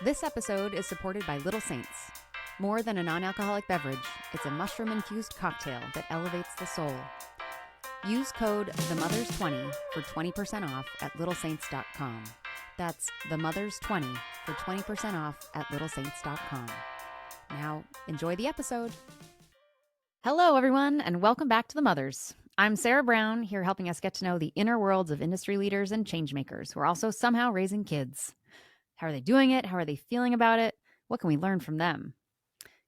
This episode is supported by Little Saints. More than a non-alcoholic beverage, it's a mushroom-infused cocktail that elevates the soul. Use code TheMothers20 for 20% off at littlesaints.com. That's TheMothers20 for 20% off at littlesaints.com. Now, enjoy the episode. Hello, everyone, and welcome back to The Mothers. I'm Sarah Brown, here helping us get to know the inner worlds of industry leaders and changemakers who are also somehow raising kids. How are they doing it? How are they feeling about it? What can we learn from them?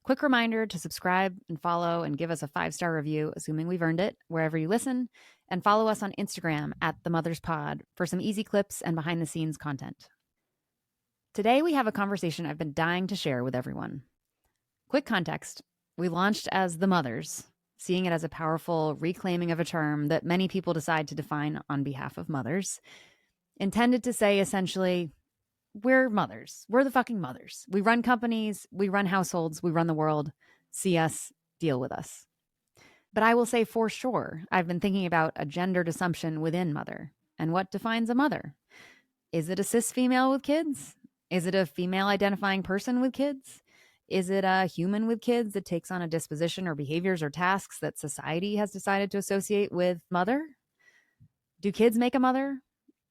Quick reminder to subscribe and follow and give us a 5-star review, assuming we've earned it, wherever you listen, and follow us on Instagram at The Mothers Pod for some easy clips and behind-the-scenes content. Today, we have a conversation I've been dying to share with everyone. Quick context, we launched as The Mothers, seeing it as a powerful reclaiming of a term that many people decide to define on behalf of mothers, intended to say essentially, we're mothers. We're the fucking mothers. We run companies, we run households, we run the world. See us, deal with us. But I will say for sure, I've been thinking about a gendered assumption within mother and what defines a mother. Is it a cis female with kids? Is it a female identifying person with kids? Is it a human with kids that takes on a disposition or behaviors or tasks that society has decided to associate with mother? Do kids make a mother?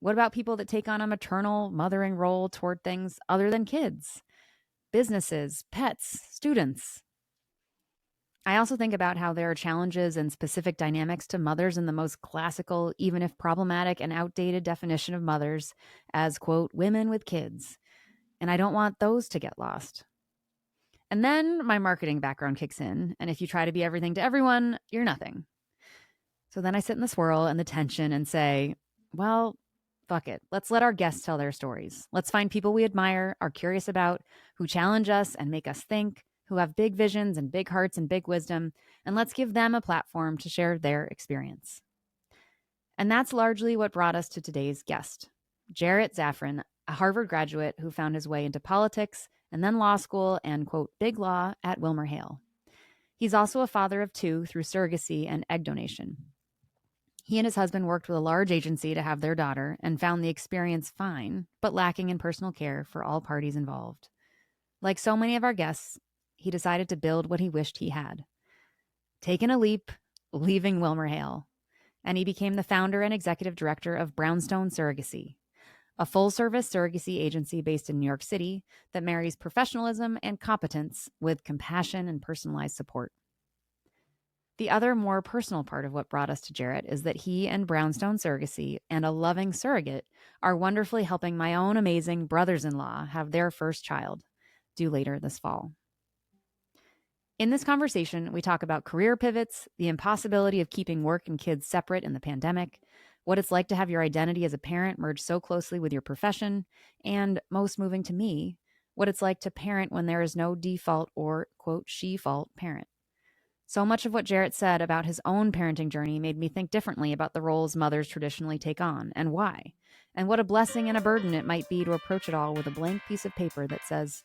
What about people that take on a maternal mothering role toward things other than kids? Businesses, pets, students. I also think about how there are challenges and specific dynamics to mothers in the most classical, even if problematic and outdated definition of mothers as, quote, women with kids. And I don't want those to get lost. And then my marketing background kicks in. And if you try to be everything to everyone, you're nothing. So then I sit in the swirl and the tension and say, well, fuck it. Let's let our guests tell their stories. Let's find people we admire, are curious about, who challenge us and make us think, who have big visions and big hearts and big wisdom, and let's give them a platform to share their experience. And that's largely what brought us to today's guest, Jarret Zafran, a Harvard graduate who found his way into politics and then law school and, quote, big law at WilmerHale. He's also a father of 2 through surrogacy and egg donation. He and his husband worked with a large agency to have their daughter and found the experience fine, but lacking in personal care for all parties involved. Like so many of our guests, he decided to build what he wished he had. Taken a leap, leaving WilmerHale, and he became the founder and executive director of Brownstone Surrogacy, a full-service surrogacy agency based in New York City that marries professionalism and competence with compassion and personalized support. The other more personal part of what brought us to Jarret is that he and Brownstone Surrogacy and a loving surrogate are wonderfully helping my own amazing brothers-in-law have their first child, due later this fall. In this conversation, we talk about career pivots, the impossibility of keeping work and kids separate in the pandemic, what it's like to have your identity as a parent merge so closely with your profession, and, most moving to me, what it's like to parent when there is no default or, quote, she-fault parent. So much of what Jarret said about his own parenting journey made me think differently about the roles mothers traditionally take on and why, and what a blessing and a burden it might be to approach it all with a blank piece of paper that says,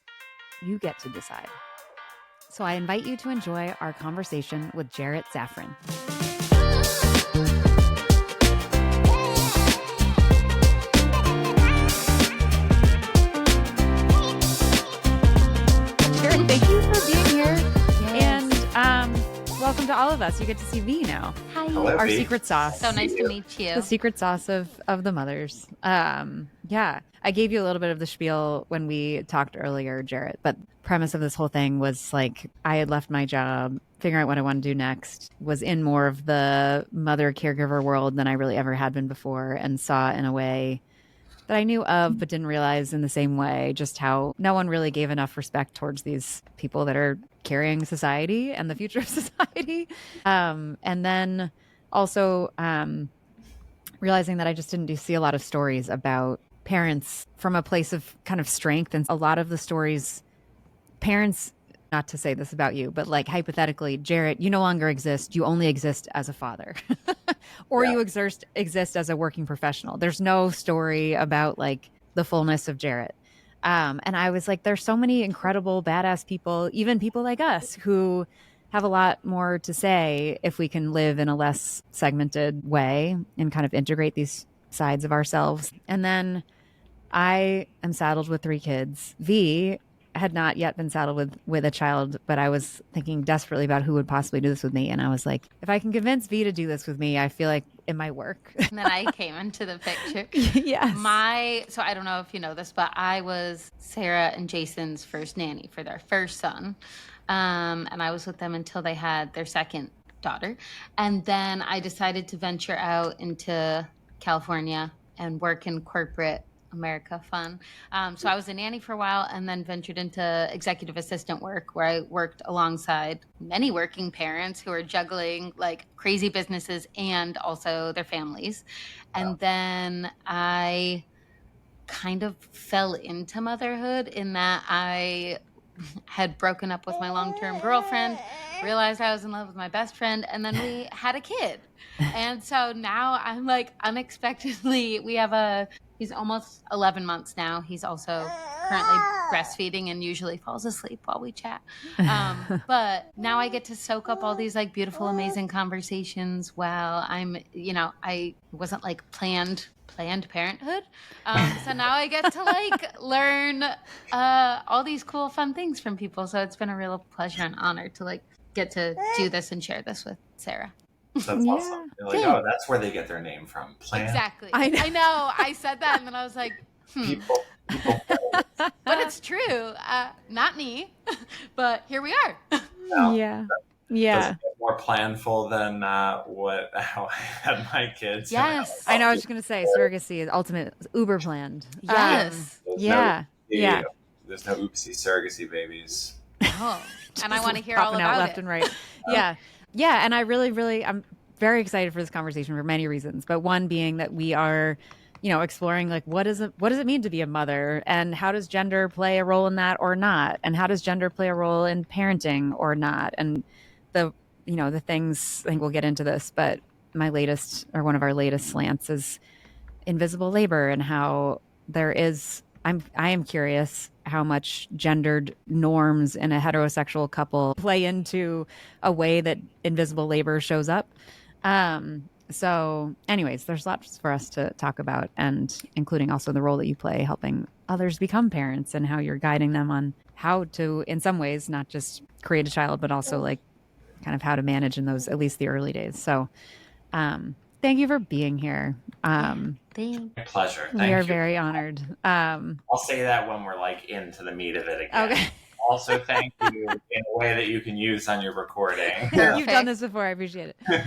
you get to decide. So I invite you to enjoy our conversation with Jarret Zafran. Jarret, thank you for being here. Welcome to all of us. You get to see V now. Hi. Hello, Our V. secret sauce. So nice to meet you. The secret sauce of the mothers. Yeah. I gave you a little bit of the spiel when we talked earlier, Jarret, but premise of this whole thing was like I had left my job, figuring out what I wanted to do next, was in more of the mother caregiver world than I really ever had been before, and saw in a way that I knew of but didn't realize in the same way just how no one really gave enough respect towards these people that are carrying society and the future of society. And then also realizing that I just didn't see a lot of stories about parents from a place of kind of strength. And a lot of the stories, parents, not to say this about you, but like hypothetically, Jarret, you no longer exist. You only exist as a father or you exist as a working professional. There's no story about like the fullness of Jarret. And I was like, there's so many incredible, badass people, even people like us who have a lot more to say if we can live in a less segmented way and kind of integrate these sides of ourselves. And then I am saddled with 3 kids. V had not yet been saddled with a child, but I was thinking desperately about who would possibly do this with me. And I was like, if I can convince V to do this with me, I feel like it might work. And then I came into the picture. Yes. So I don't know if you know this, but I was Sarah and Jason's first nanny for their first son. And I was with them until they had their second daughter. And then I decided to venture out into California and work in corporate America fun. So I was a nanny for a while and then ventured into executive assistant work where I worked alongside many working parents who are juggling like crazy businesses and also their families. And then I kind of fell into motherhood in that I had broken up with my long-term girlfriend, realized I was in love with my best friend, and then we had a kid. And so now I'm like unexpectedly, he's almost 11 months now. He's also currently breastfeeding and usually falls asleep while we chat. But now I get to soak up all these like beautiful, amazing conversations while I wasn't like planned parenthood. So now I get to like learn all these cool, fun things from people. So it's been a real pleasure and honor to like get to do this and share this with Sarah. That's awesome. You're like, oh, that's where they get their name from. Exactly. I know. I said that and then I was like, People. But it's true. Not me, but here we are. No, Yeah. That's more planful than how I had my kids. Yes. I know. I was just going to say surrogacy is ultimate uber planned. Yes. There's no oopsie surrogacy babies. Oh, and I want to hear all about left and right. Yeah. Yeah. And I really, I'm very excited for this conversation for many reasons. But one being that we are, exploring like, what does it mean to be a mother, and how does gender play a role in that or not? And how does gender play a role in parenting or not? And the things, I think we'll get into this, but one of our latest slants is invisible labor, and how I am curious how much gendered norms in a heterosexual couple play into a way that invisible labor shows up. So anyways, there's lots for us to talk about, and including also the role that you play helping others become parents and how you're guiding them on how to, in some ways, not just create a child, but also like kind of how to manage in those, at least the early days. So thank you for being here. My pleasure. Thank you. We are very honored. I'll say that when we're like into the meat of it again. Okay. Also, thank you in a way that you can use on your recording. You've done this before. I appreciate it.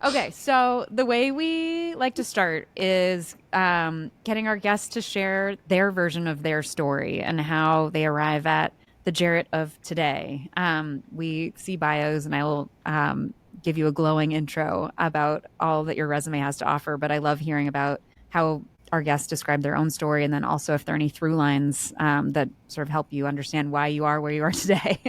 Okay, so the way we like to start is getting our guests to share their version of their story and how they arrive at the Jarret of today. We see bios, and I will give you a glowing intro about all that your resume has to offer. But I love hearing about how our guests describe their own story, and then also if there are any through lines that sort of help you understand why you are where you are today.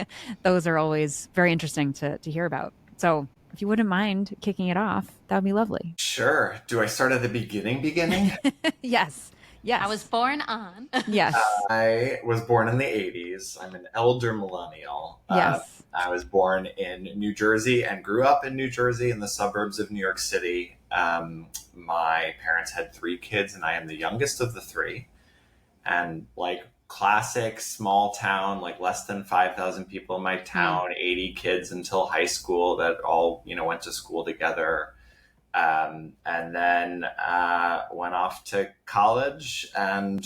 Those are always very interesting to hear about. So if you wouldn't mind kicking it off, that would be lovely. Sure. Do I start at the beginning? Yes. I was born on. Yes. I was born in the 80s. I'm an elder millennial. Yes. I was born in New Jersey and grew up in New Jersey in the suburbs of New York City. My parents had 3 kids, and I am the youngest of the 3. And like classic small town, like less than 5,000 people in my town, 80 kids until high school that all, went to school together. And then went off to college and,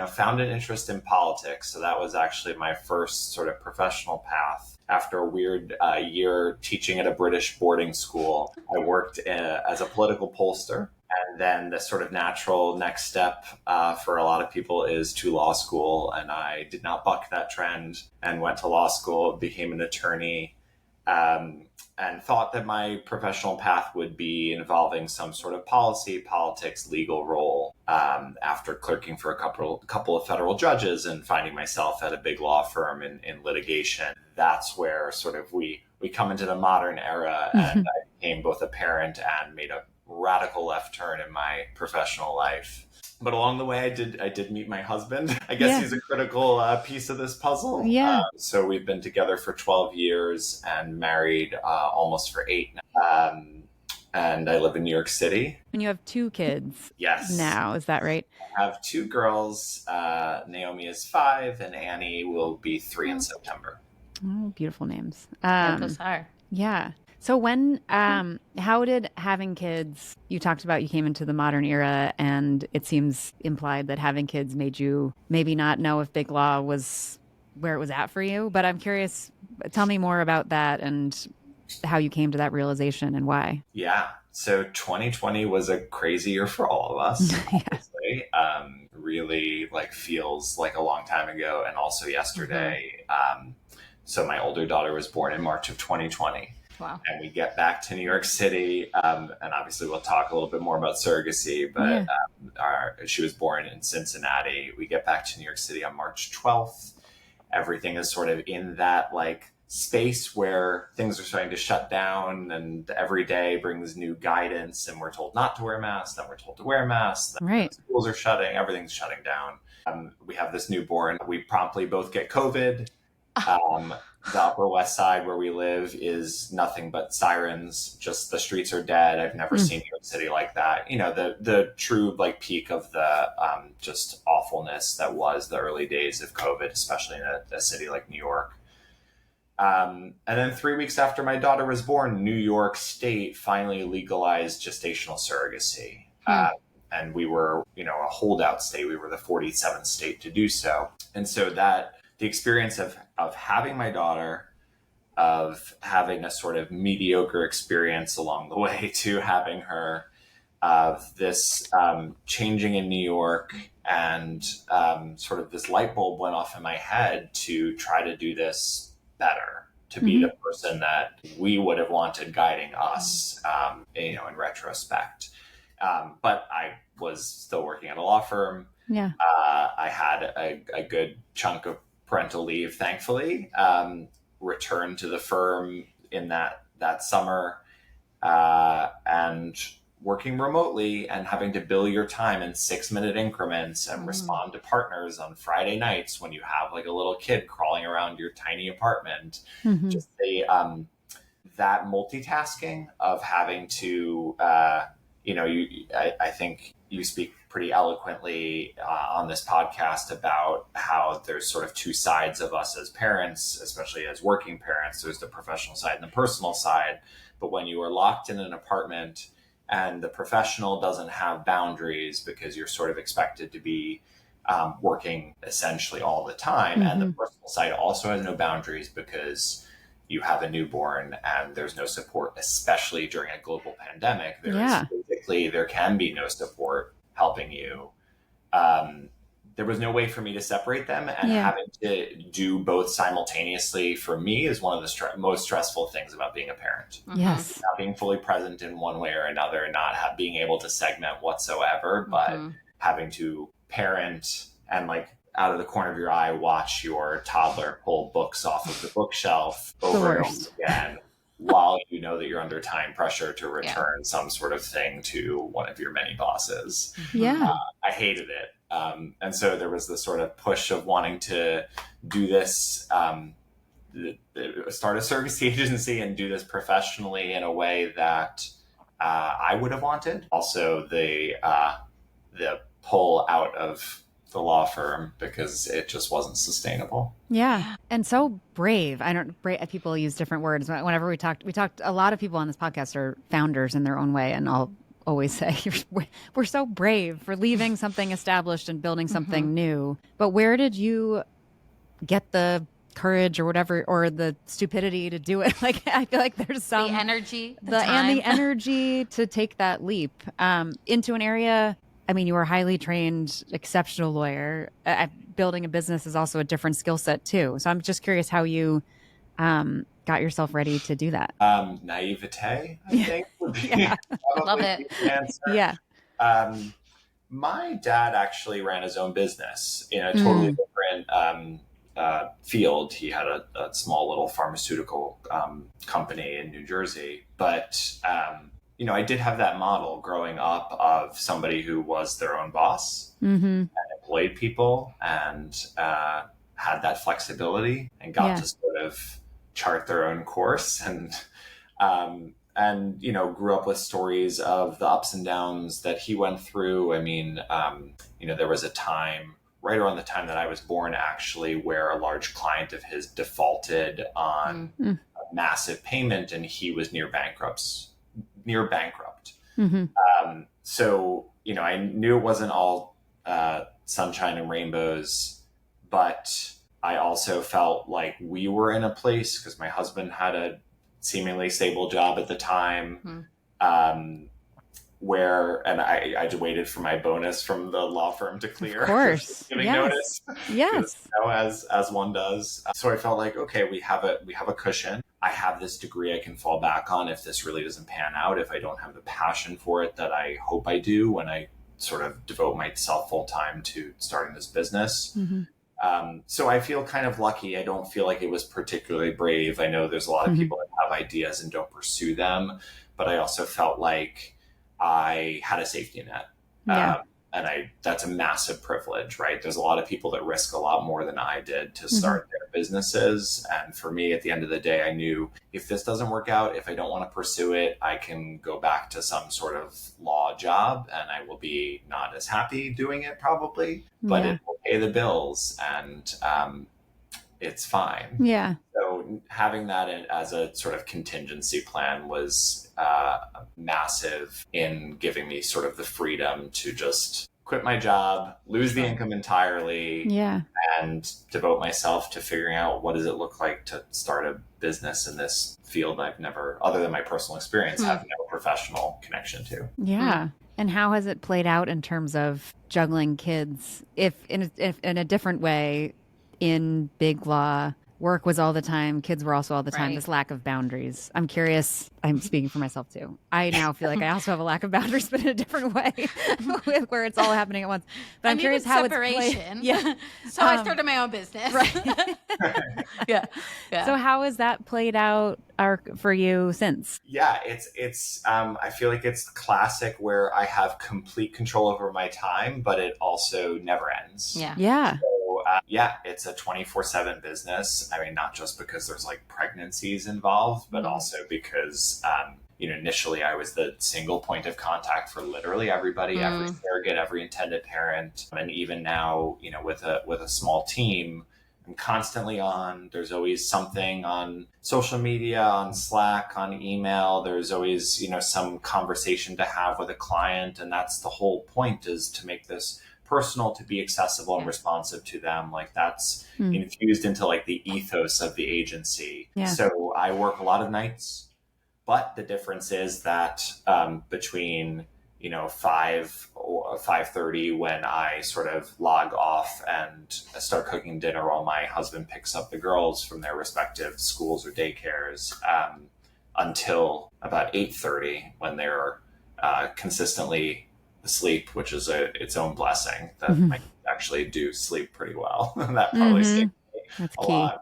found an interest in politics. So that was actually my first sort of professional path. After a weird year teaching at a British boarding school, I worked as a political pollster. And then the sort of natural next step for a lot of people is to law school. And I did not buck that trend and went to law school, became an attorney, and thought that my professional path would be involving some sort of politics, legal role. After clerking for a couple of federal judges and finding myself at a big law firm in litigation, that's where sort of we come into the modern era. And I became both a parent and made a radical left turn in my professional life. But along the way, I did meet my husband. I guess he's a critical piece of this puzzle. Yeah. So we've been together for 12 years and married almost for 8 now. and I live in New York City. And you have 2 kids Yes. now, is that right? I have 2 girls. Naomi is 5, and Annie will be 3 in September. Oh, beautiful names. Yeah, those are. Yeah. So when, how did having kids, you talked about you came into the modern era, and it seems implied that having kids made you maybe not know if Big Law was where it was at for you, but I'm curious, tell me more about that and how you came to that realization and why. Yeah. So 2020 was a crazy year for all of us, obviously. Really like feels like a long time ago. And also yesterday. So my older daughter was born in March of 2020. Wow. And we get back to New York City. And obviously we'll talk a little bit more about surrogacy, but she was born in Cincinnati. We get back to New York City on March 12th. Everything is sort of in that like space where things are starting to shut down, and every day brings new guidance, and we're told not to wear masks, then we're told to wear masks, then Right. schools are shutting, everything's shutting down. We have this newborn. We promptly both get COVID. The Upper West Side where we live is nothing but sirens. Just the streets are dead. I've never seen New York City like that. You know, the true like peak of the just awfulness that was the early days of COVID, especially in a city like New York. And then 3 weeks after my daughter was born, New York State finally legalized gestational surrogacy. And we were, you know, a holdout state. We were the 47th state to do so. And so that the experience of having my daughter, of having a sort of mediocre experience along the way to having her, of this changing in New York, and sort of this light bulb went off in my head to try to do this better, to be the person that we would have wanted guiding us, you know, in retrospect. But I was still working at a law firm. Yeah. I had a good chunk of parental leave, thankfully, returned to the firm in that summer, and working remotely and having to bill your time in 6-minute increments and respond to partners on Friday nights when you have like a little kid crawling around your tiny apartment. Just that multitasking of having to, you know, I think you speak pretty eloquently on this podcast about how there's sort of 2 sides of us as parents, especially as working parents. There's the professional side and the personal side. But when you are locked in an apartment and the professional doesn't have boundaries because you're sort of expected to be working essentially all the time, and the personal side also has no boundaries because you have a newborn and there's no support, especially during a global pandemic. There can be no support helping you. There was no way for me to separate them, and having to do both simultaneously for me is one of the most stressful things about being a parent. Yes. Not being fully present in one way or another, not being able to segment whatsoever, but having to parent and like out of the corner of your eye, watch your toddler pull books off of the bookshelf over and over again, while you know that you're under time pressure to return some sort of thing to one of your many bosses. I hated it. And so there was this sort of push of wanting to do this, start a surrogacy agency and do this professionally in a way that I would have wanted. Also, the pull out of the law firm because it just wasn't sustainable. Yeah. And so brave. People use different words. Whenever we talked, a lot of people on this podcast are founders in their own way. And I'll always say, we're so brave for leaving something established and building something new. But where did you get the courage or whatever, or the stupidity to do it? Like, I feel like there's some the energy, and the energy to take that leap into an area. I mean, you were a highly trained, exceptional lawyer. Building a business is also a different skill set too. So I'm just curious how you got yourself ready to do that. Naivete, I think. Love it. The answer. My dad actually ran his own business in a totally different field. He had a small little pharmaceutical company in New Jersey, but you know, I did have that model growing up of somebody who was their own boss and employed people and had that flexibility and got to sort of chart their own course. And and, grew up with stories of the ups and downs that he went through. I mean, there was a time right around the time that I was born, actually, where a large client of his defaulted on a massive payment, and he was near bankrupt. Mm-hmm. So, I knew it wasn't all sunshine and rainbows, but I also felt like we were in a place, because my husband had a seemingly stable job at the time, where, and I just waited for my bonus from the law firm to clear. Of course. Giving notice. Yes. As one does. So I felt like, okay, we have a cushion. I have this degree I can fall back on if this really doesn't pan out, if I don't have the passion for it that I hope I do when I sort of devote myself full time to starting this business. Mm-hmm. So I feel kind of lucky. I don't feel like it was particularly brave. I know there's a lot of people that have ideas and don't pursue them, but I also felt like I had a safety net. Yeah. And that's a massive privilege, right? There's a lot of people that risk a lot more than I did to start their businesses. And for me, at the end of the day, I knew if this doesn't work out, if I don't want to pursue it, I can go back to some sort of law job, and I will be not as happy doing it probably, but it will pay the bills, and it's fine. Yeah. So having that as a sort of contingency plan was massive in giving me sort of the freedom to just quit my job, lose the income entirely, and devote myself to figuring out what does it look like to start a business in this field I've never, other than my personal experience, have no professional connection to. Yeah. And how has it played out in terms of juggling kids? If in a different way, in big law, work was all the time, kids were also all the time, this lack of boundaries. I'm curious, I'm speaking for myself too. I now feel like I also have a lack of boundaries, but in a different way, where it's all happening at once. But I'm curious how separation. It's played. So I started my own business. Right. Yeah. So how has that played out for you since? Yeah, it's I feel like it's classic where I have complete control over my time, but it also never ends. Yeah. It's a 24/7 business. I mean, not just because there's like pregnancies involved, but also because, initially I was the single point of contact for literally everybody, every surrogate, every intended parent. And even now, with a small team, I'm constantly on. There's always something on social media, on Slack, on email. There's always, some conversation to have with a client. And that's the whole point, is to make this personal, to be accessible and responsive to them. Like that's infused into like the ethos of the agency. So I work a lot of nights, but the difference is that between 5 or 5:30, when I sort of log off and start cooking dinner while my husband picks up the girls from their respective schools or daycares, until about 8:30, when they're consistently asleep, which is its own blessing, that I actually do sleep pretty well. That probably saves me a lot.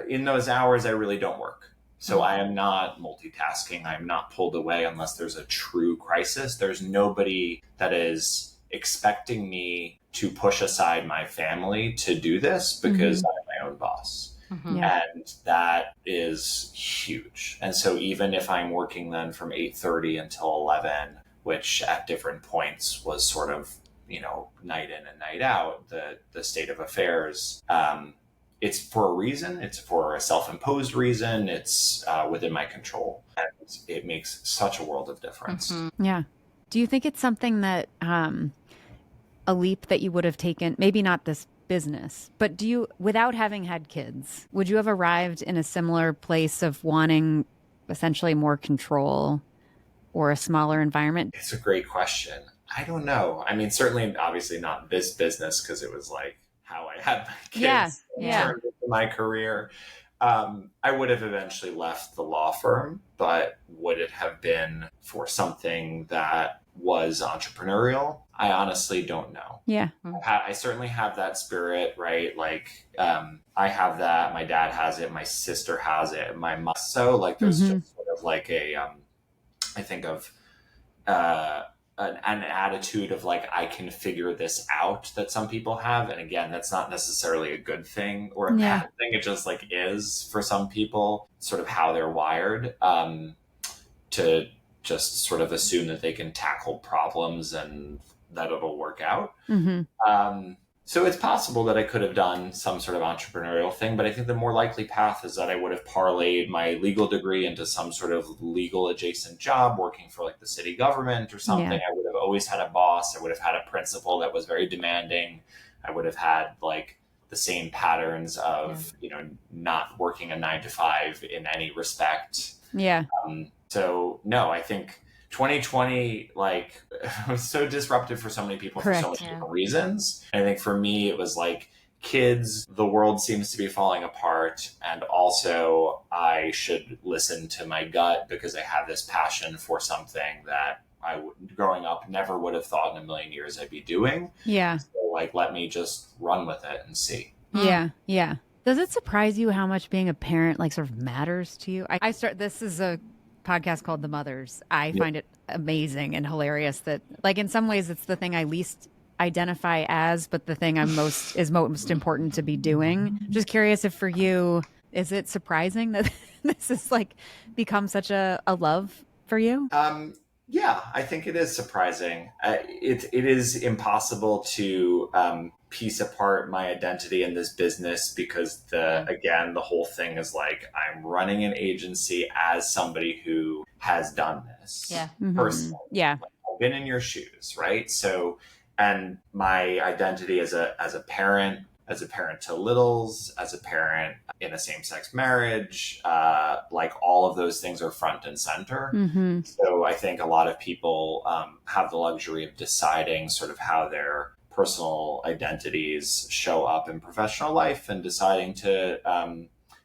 In those hours, I really don't work. So I am not multitasking. I'm not pulled away unless there's a true crisis. There's nobody that is expecting me to push aside my family to do this, because I'm my own boss. And that is huge. And so even if I'm working then from 8:30 until 11, which at different points was sort of, night in and night out, the state of affairs, it's for a reason. It's for a self-imposed reason. It's within my control. And it makes such a world of difference. Yeah. Do you think it's something that a leap that you would have taken, maybe not this business, but without having had kids, would you have arrived in a similar place of wanting essentially more control or a smaller environment? It's a great question. I don't know. I mean, certainly, obviously not this business, because it was like how I had my kids turned into my career. I would have eventually left the law firm, but would it have been for something that was entrepreneurial? I honestly don't know. Yeah. I certainly have that spirit, right? Like, I have that. My dad has it. My sister has it. My mom. So like, there's just sort of like I think of an attitude of like, I can figure this out, that some people have. And again, that's not necessarily a good thing or a bad thing. It just like is for some people, sort of how they're wired. to just sort of assume that they can tackle problems and that it'll work out. So it's possible that I could have done some sort of entrepreneurial thing, but I think the more likely path is that I would have parlayed my legal degree into some sort of legal adjacent job, working for like the city government or something. I would have always had a boss. I would have had a principal that was very demanding. I would have had like the same patterns of, not working a 9 to 5 in any respect. So no, I think 2020 like was so disruptive for so many people for so many different reasons. And I think for me it was like kids, the world seems to be falling apart, and also I should listen to my gut because I have this passion for something that growing up never would have thought in a million years I'd be doing. So like let me just run with it and see. Does it surprise you how much being a parent like sort of matters to you? This is a podcast called The Mothers. I find it amazing and hilarious that like in some ways it's the thing I least identify as, but the thing is most important to be doing. Just curious if for you, is it surprising that this has like become such a love for you? Yeah, I think it is surprising. It is impossible to piece apart my identity in this business because the whole thing is like I'm running an agency as somebody who has done this personally. Like, I've been in your shoes, right? So, and my identity as a parent, as a parent to littles, as a parent in a same-sex marriage, like all of those things are front and center. So I think a lot of people have the luxury of deciding sort of how their personal identities show up in professional life and deciding to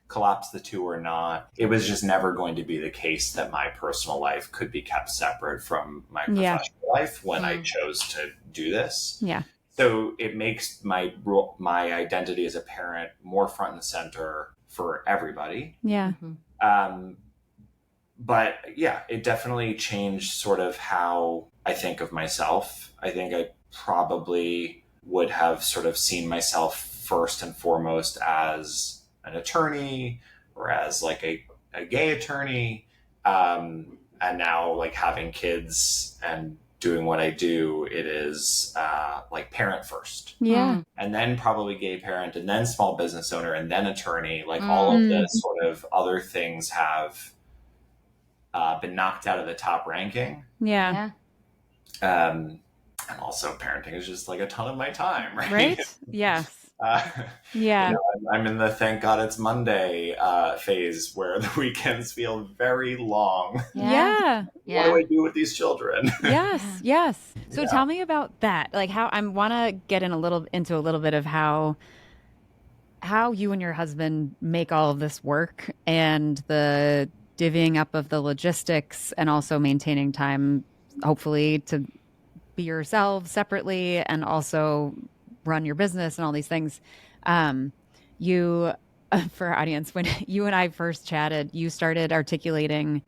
collapse the two or not. It was just never going to be the case that my personal life could be kept separate from my professional life when I chose to do this. So it makes my identity as a parent more front and center for everybody. But yeah, it definitely changed sort of how I think of myself. I think I probably would have sort of seen myself first and foremost as an attorney or as like a gay attorney. And now like having kids and doing what I do, it is like parent first. And then probably gay parent and then small business owner and then attorney. Like all of the sort of other things have been knocked out of the top ranking. And also parenting is just like a ton of my time, right? I'm in the thank God it's Monday phase where the weekends feel very long. What do I do with these children? So tell me about that. Like how I want to get into a little bit of how you and your husband make all of this work and the divvying up of the logistics and also maintaining time, hopefully, to be yourselves separately and also run your business and all these things. You, for our audience, when you and I first chatted, you started articulating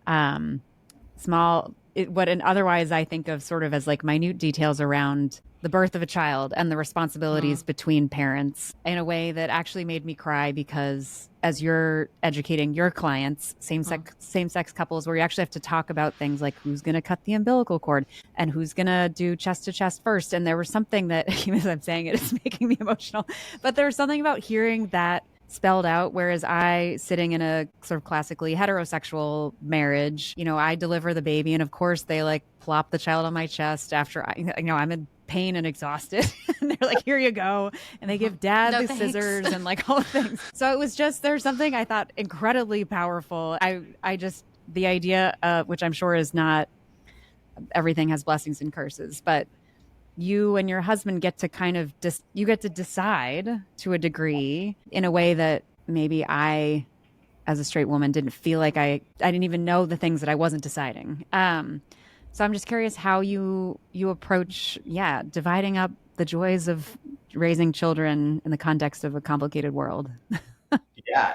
what otherwise I think of sort of as like minute details around the birth of a child and the responsibilities between parents in a way that actually made me cry, because as you're educating your clients, same-sex couples, where you actually have to talk about things like who's going to cut the umbilical cord and who's going to do chest to chest first. And there was something that, even as I'm saying it, it's making me emotional, but there was something about hearing that spelled out. Whereas I, sitting in a sort of classically heterosexual marriage, I deliver the baby and of course they like plop the child on my chest after I'm in pain and exhausted. And they're like, here you go. And they give dad the scissors and like all the things. So it was just, there's something I thought incredibly powerful. I just, the idea, which I'm sure is not, everything has blessings and curses, but you and your husband get to kind of you get to decide to a degree in a way that maybe I, as a straight woman, didn't feel like I didn't even know the things that I wasn't deciding. So I'm just curious how you approach, dividing up the joys of raising children in the context of a complicated world.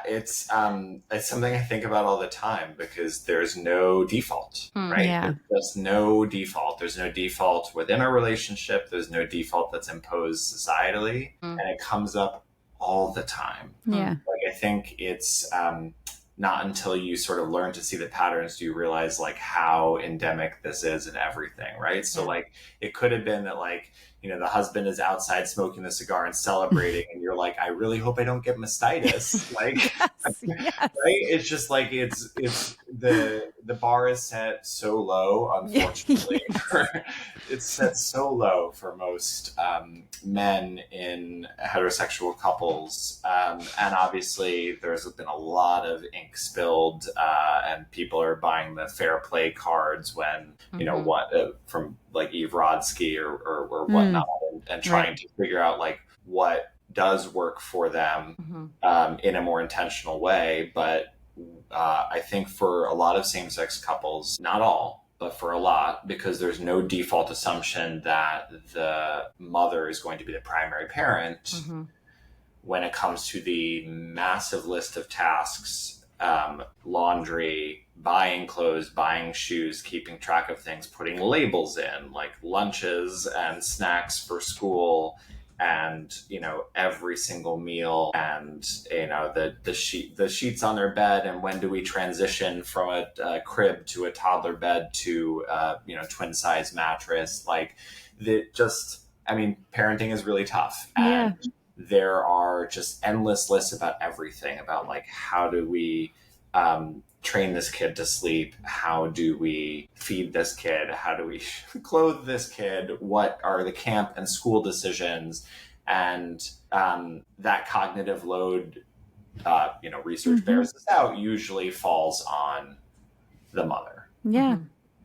It's something I think about all the time because there's no default, right? There's just no default. There's no default within our relationship. There's no default that's imposed societally, and it comes up all the time. Like I think it's not until you sort of learn to see the patterns do you realize like how endemic this is in everything, right? So like it could have been that like, you know, the husband is outside smoking the cigar and celebrating and you're like, I really hope I don't get mastitis. Like, Yes. right? It's just like it's the bar is set so low, unfortunately. It's set so low for most men in heterosexual couples, and obviously there's been a lot of ink spilled, and people are buying the fair play cards when you know what from like Eve Rodsky or whatnot, and trying to figure out like what does work for them in a more intentional way. But I think for a lot of same-sex couples, not all, but for a lot, because there's no default assumption that the mother is going to be the primary parent when it comes to the massive list of tasks, laundry, buying clothes, buying shoes, keeping track of things, putting labels in, like lunches and snacks for school, and you know every single meal, and you know the sheets on their bed, and when do we transition from a crib to a toddler bed to you know twin size mattress, like I mean parenting is really tough, and there are just endless lists about everything, about like how do we train this kid to sleep, how do we feed this kid, how do we clothe this kid, what are the camp and school decisions, and that cognitive load, you know, research bears this out, usually falls on the mother.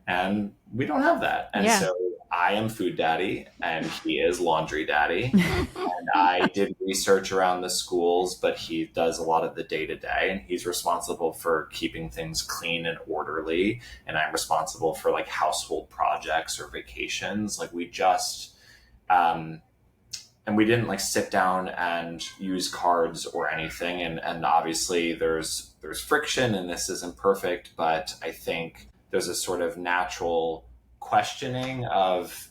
And we don't have that, and so I am food daddy and he is laundry daddy. And I did research around the schools, but he does a lot of the day-to-day, and he's responsible for keeping things clean and orderly, and I'm responsible for like household projects or vacations. Like we just and we didn't like sit down and use cards or anything, and obviously there's friction and this isn't perfect, but I think there's a sort of natural questioning of,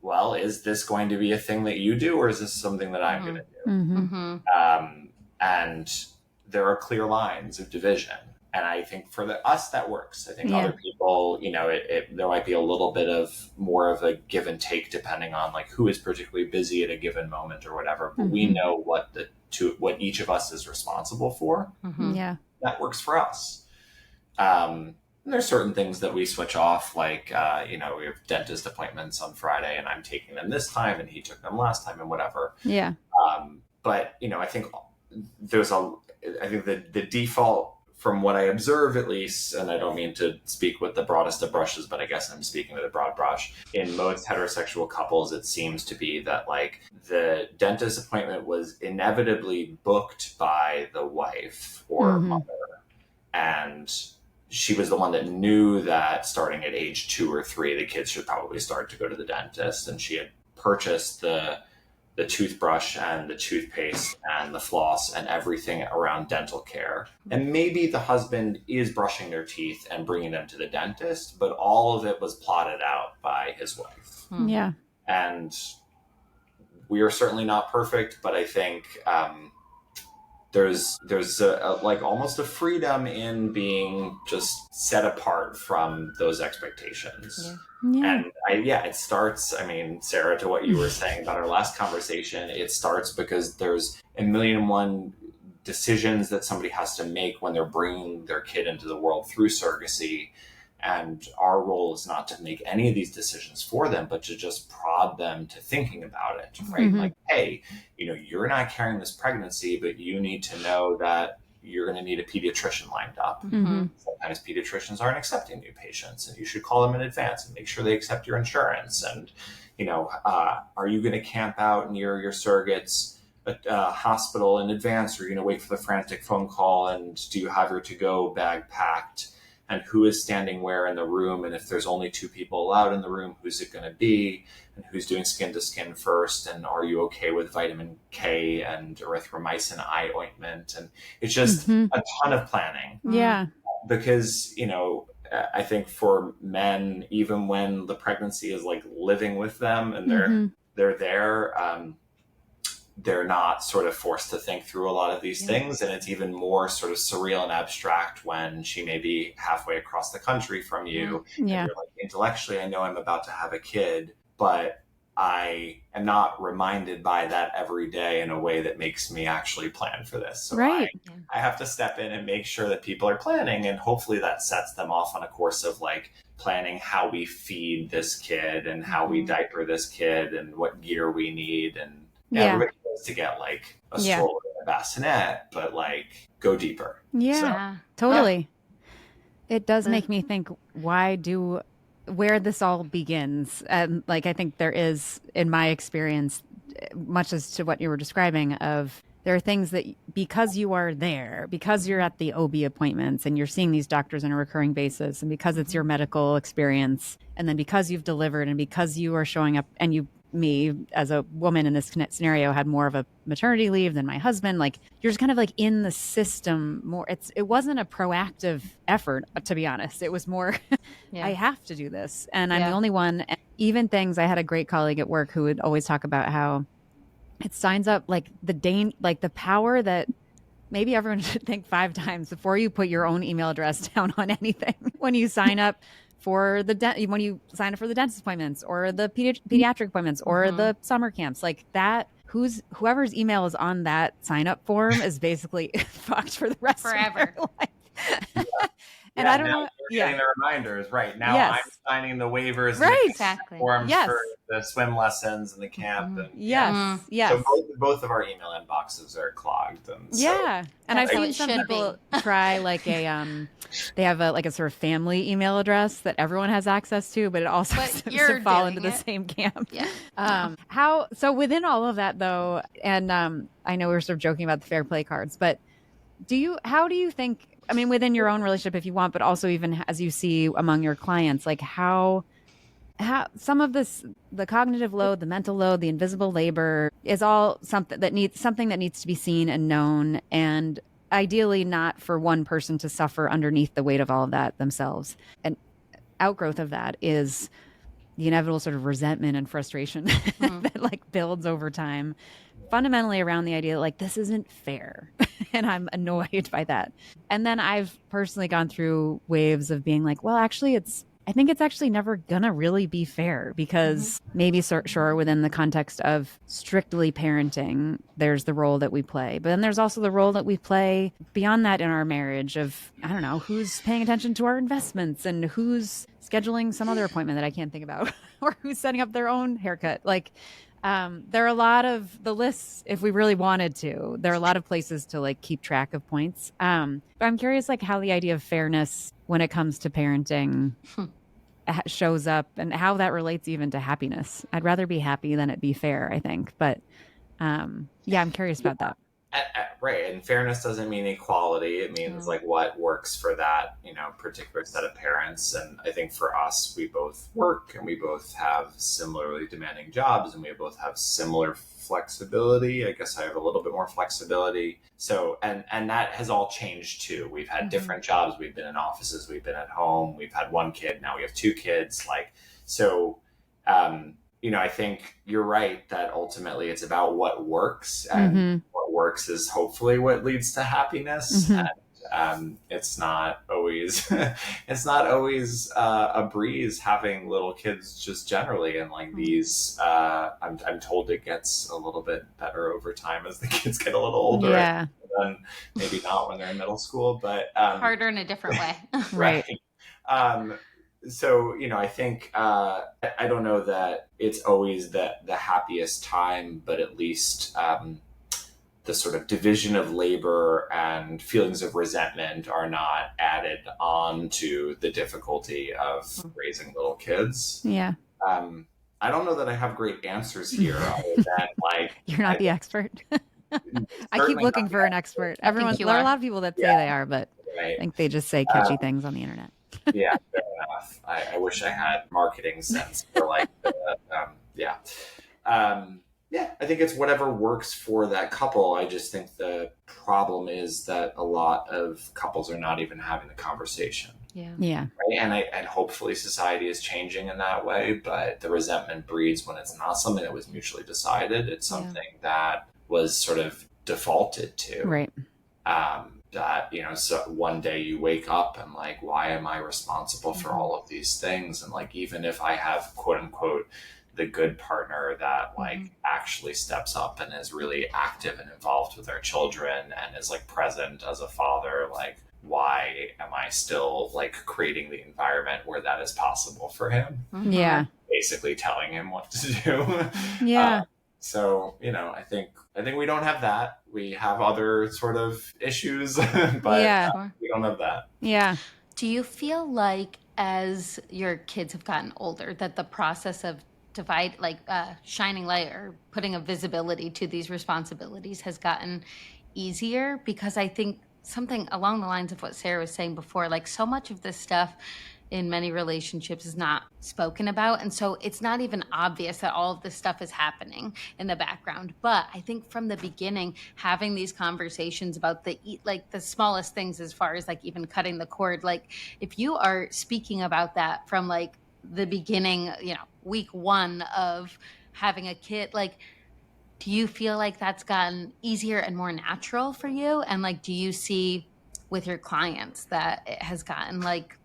well, is this going to be a thing that you do, or is this something that I'm going to do? And there are clear lines of division. And I think for us, that works. I think other people, you know, there might be a little bit of more of a give and take depending on like who is particularly busy at a given moment or whatever. But we know what each of us is responsible for. That works for us. And there's certain things that we switch off, like, you know, we have dentist appointments on Friday and I'm taking them this time and he took them last time and whatever. But, you know, I think the default, from what I observe at least, and I don't mean to speak with the broadest of brushes, but I guess I'm speaking with a broad brush, in most heterosexual couples, it seems to be that like the dentist appointment was inevitably booked by the wife or mother, and she was the one that knew that starting at age 2 or 3, the kids should probably start to go to the dentist. And she had purchased the toothbrush and the toothpaste and the floss and everything around dental care. And maybe the husband is brushing their teeth and bringing them to the dentist, but all of it was plotted out by his wife. And we are certainly not perfect, but I think there's like almost a freedom in being just set apart from those expectations. And it starts, I mean, Sarah, to what you were saying about our last conversation, it starts because there's a million and one decisions that somebody has to make when they're bringing their kid into the world through surrogacy. And our role is not to make any of these decisions for them, but to just prod them to thinking about it, right? Like, hey, you know, you're not carrying this pregnancy, but you need to know that you're going to need a pediatrician lined up. Sometimes pediatricians aren't accepting new patients, and you should call them in advance and make sure they accept your insurance. And, you know, are you going to camp out near your surrogate's hospital in advance, or are you going to wait for the frantic phone call? And do you have your to-go bag packed? And who is standing where in the room? And if there's only 2 people allowed in the room, who's it going to be? And who's doing skin to skin first? And are you okay with vitamin K and erythromycin eye ointment? And it's just a ton of planning. Because, you know, I think for men, even when the pregnancy is like living with them and they're there, they're not sort of forced to think through a lot of these things. And it's even more sort of surreal and abstract when she may be halfway across the country from you. And you're like, intellectually, I know I'm about to have a kid, but I am not reminded by that every day in a way that makes me actually plan for this. So I have to step in and make sure that people are planning, and hopefully that sets them off on a course of like planning how we feed this kid and how we diaper this kid and what gear we need. And everybody knows to get like a stroller and a bassinet, but like go deeper. Totally. It does make me think, where this all begins. And like, I think there is, in my experience, much as to what you were describing, of there are things that because you are there, because you're at the OB appointments and you're seeing these doctors on a recurring basis, and because it's your medical experience, and then because you've delivered and because you are showing up, and me as a woman in this scenario had more of a maternity leave than my husband, like you're just kind of like in the system more. It wasn't a proactive effort, to be honest. It was more I have to do this, and I'm the only one. And even things, I had a great colleague at work who would always talk about how it signs up like the power that maybe everyone should think 5 times before you put your own email address down on anything when you sign up for when you sign up for the dentist appointments or the pediatric appointments or the summer camps, like that, whoever's email is on that sign up form is basically fucked for the rest forever of their life. And I don't know. You're getting the reminders right now. I'm signing the waivers, exactly. forms for the swim lessons and the camp. And, yes. So both of our email inboxes are clogged. And and I've seen some people try like they have a sort of family email address that everyone has access to, but it also seems to fall into the same camp. So within all of that though, and I know we were sort of joking about the fair play cards, but how do you think, I mean, within your own relationship, if you want, but also even as you see among your clients, like how some of this, the cognitive load, the mental load, the invisible labor is all something that needs to be seen and known, and ideally not for one person to suffer underneath the weight of all of that themselves. And outgrowth of that is the inevitable sort of resentment and frustration that like builds over time, fundamentally around the idea like this isn't fair. And I'm annoyed by that. And then I've personally gone through waves of being like, well, actually I think it's actually never gonna really be fair, because maybe sure within the context of strictly parenting, there's the role that we play, but then there's also the role that we play beyond that in our marriage of, I don't know, who's paying attention to our investments and who's scheduling some other appointment that I can't think about or who's setting up their own haircut. Like, there are a lot of the lists, if we really wanted to, there are a lot of places to like keep track of points. But I'm curious like how the idea of fairness when it comes to parenting shows up and how that relates even to happiness. I'd rather be happy than it be fair, I think. But I'm curious about that. Right. And fairness doesn't mean equality. It means like what works for that, particular set of parents. And I think for us, we both work and we both have similarly demanding jobs and we both have similar flexibility. I guess I have a little bit more flexibility. So, and that has all changed too. We've had different jobs. We've been in offices. We've been at home. We've had 1 kid. Now we have 2 kids. I think you're right that ultimately it's about what works, and what works is hopefully what leads to happiness. And it's not always a breeze having little kids just generally. And like these, I'm told it gets a little bit better over time as the kids get a little older. Yeah. And maybe not when they're in middle school, but harder in a different way. Right. So, I think, I don't know that it's always the happiest time, but at least the sort of division of labor and feelings of resentment are not added on to the difficulty of raising little kids. Yeah. I don't know that I have great answers here other than like... You're not the expert. I keep looking for an expert. There are a lot of people that say they are, but I think they just say catchy things on the internet. Yeah, fair enough. I wish I had marketing sense for like I think it's whatever works for that couple. I just think the problem is that a lot of couples are not even having the conversation. Yeah. Right? And hopefully society is changing in that way, but the resentment breeds when it's not something that was mutually decided. It's something that was sort of defaulted to. Right. That, so one day you wake up and like, why am I responsible for all of these things? And like, even if I have quote unquote the good partner that like actually steps up and is really active and involved with our children and is like present as a father, like, why am I still like creating the environment where that is possible for him? Yeah. Basically telling him what to do. Yeah. So, I think we don't have that. We have other sort of issues, but we don't have that. Yeah. Do you feel like as your kids have gotten older that the process of shining light or putting a visibility to these responsibilities has gotten easier? Because I think something along the lines of what Sarah was saying before, like so much of this stuff in many relationships is not spoken about. And so it's not even obvious that all of this stuff is happening in the background. But I think from the beginning, having these conversations about the smallest things, as far as like even cutting the cord, like if you are speaking about that from like the beginning, week one of having a kid, like, do you feel like that's gotten easier and more natural for you? And like, do you see with your clients that it has gotten like,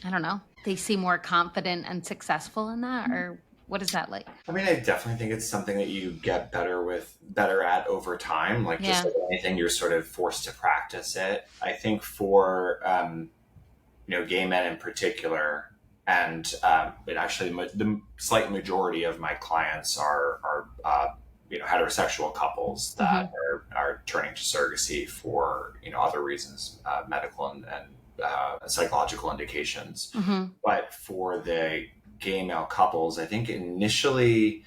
I don't know, they seem more confident and successful in that? Or what is that like? I mean, I definitely think it's something that you get better at over time. Like just like anything, you're sort of forced to practice it. I think for, gay men in particular, and it actually, the slight majority of my clients are heterosexual couples that are turning to surrogacy for, other reasons, medical and psychological indications. But for the gay male couples, I think initially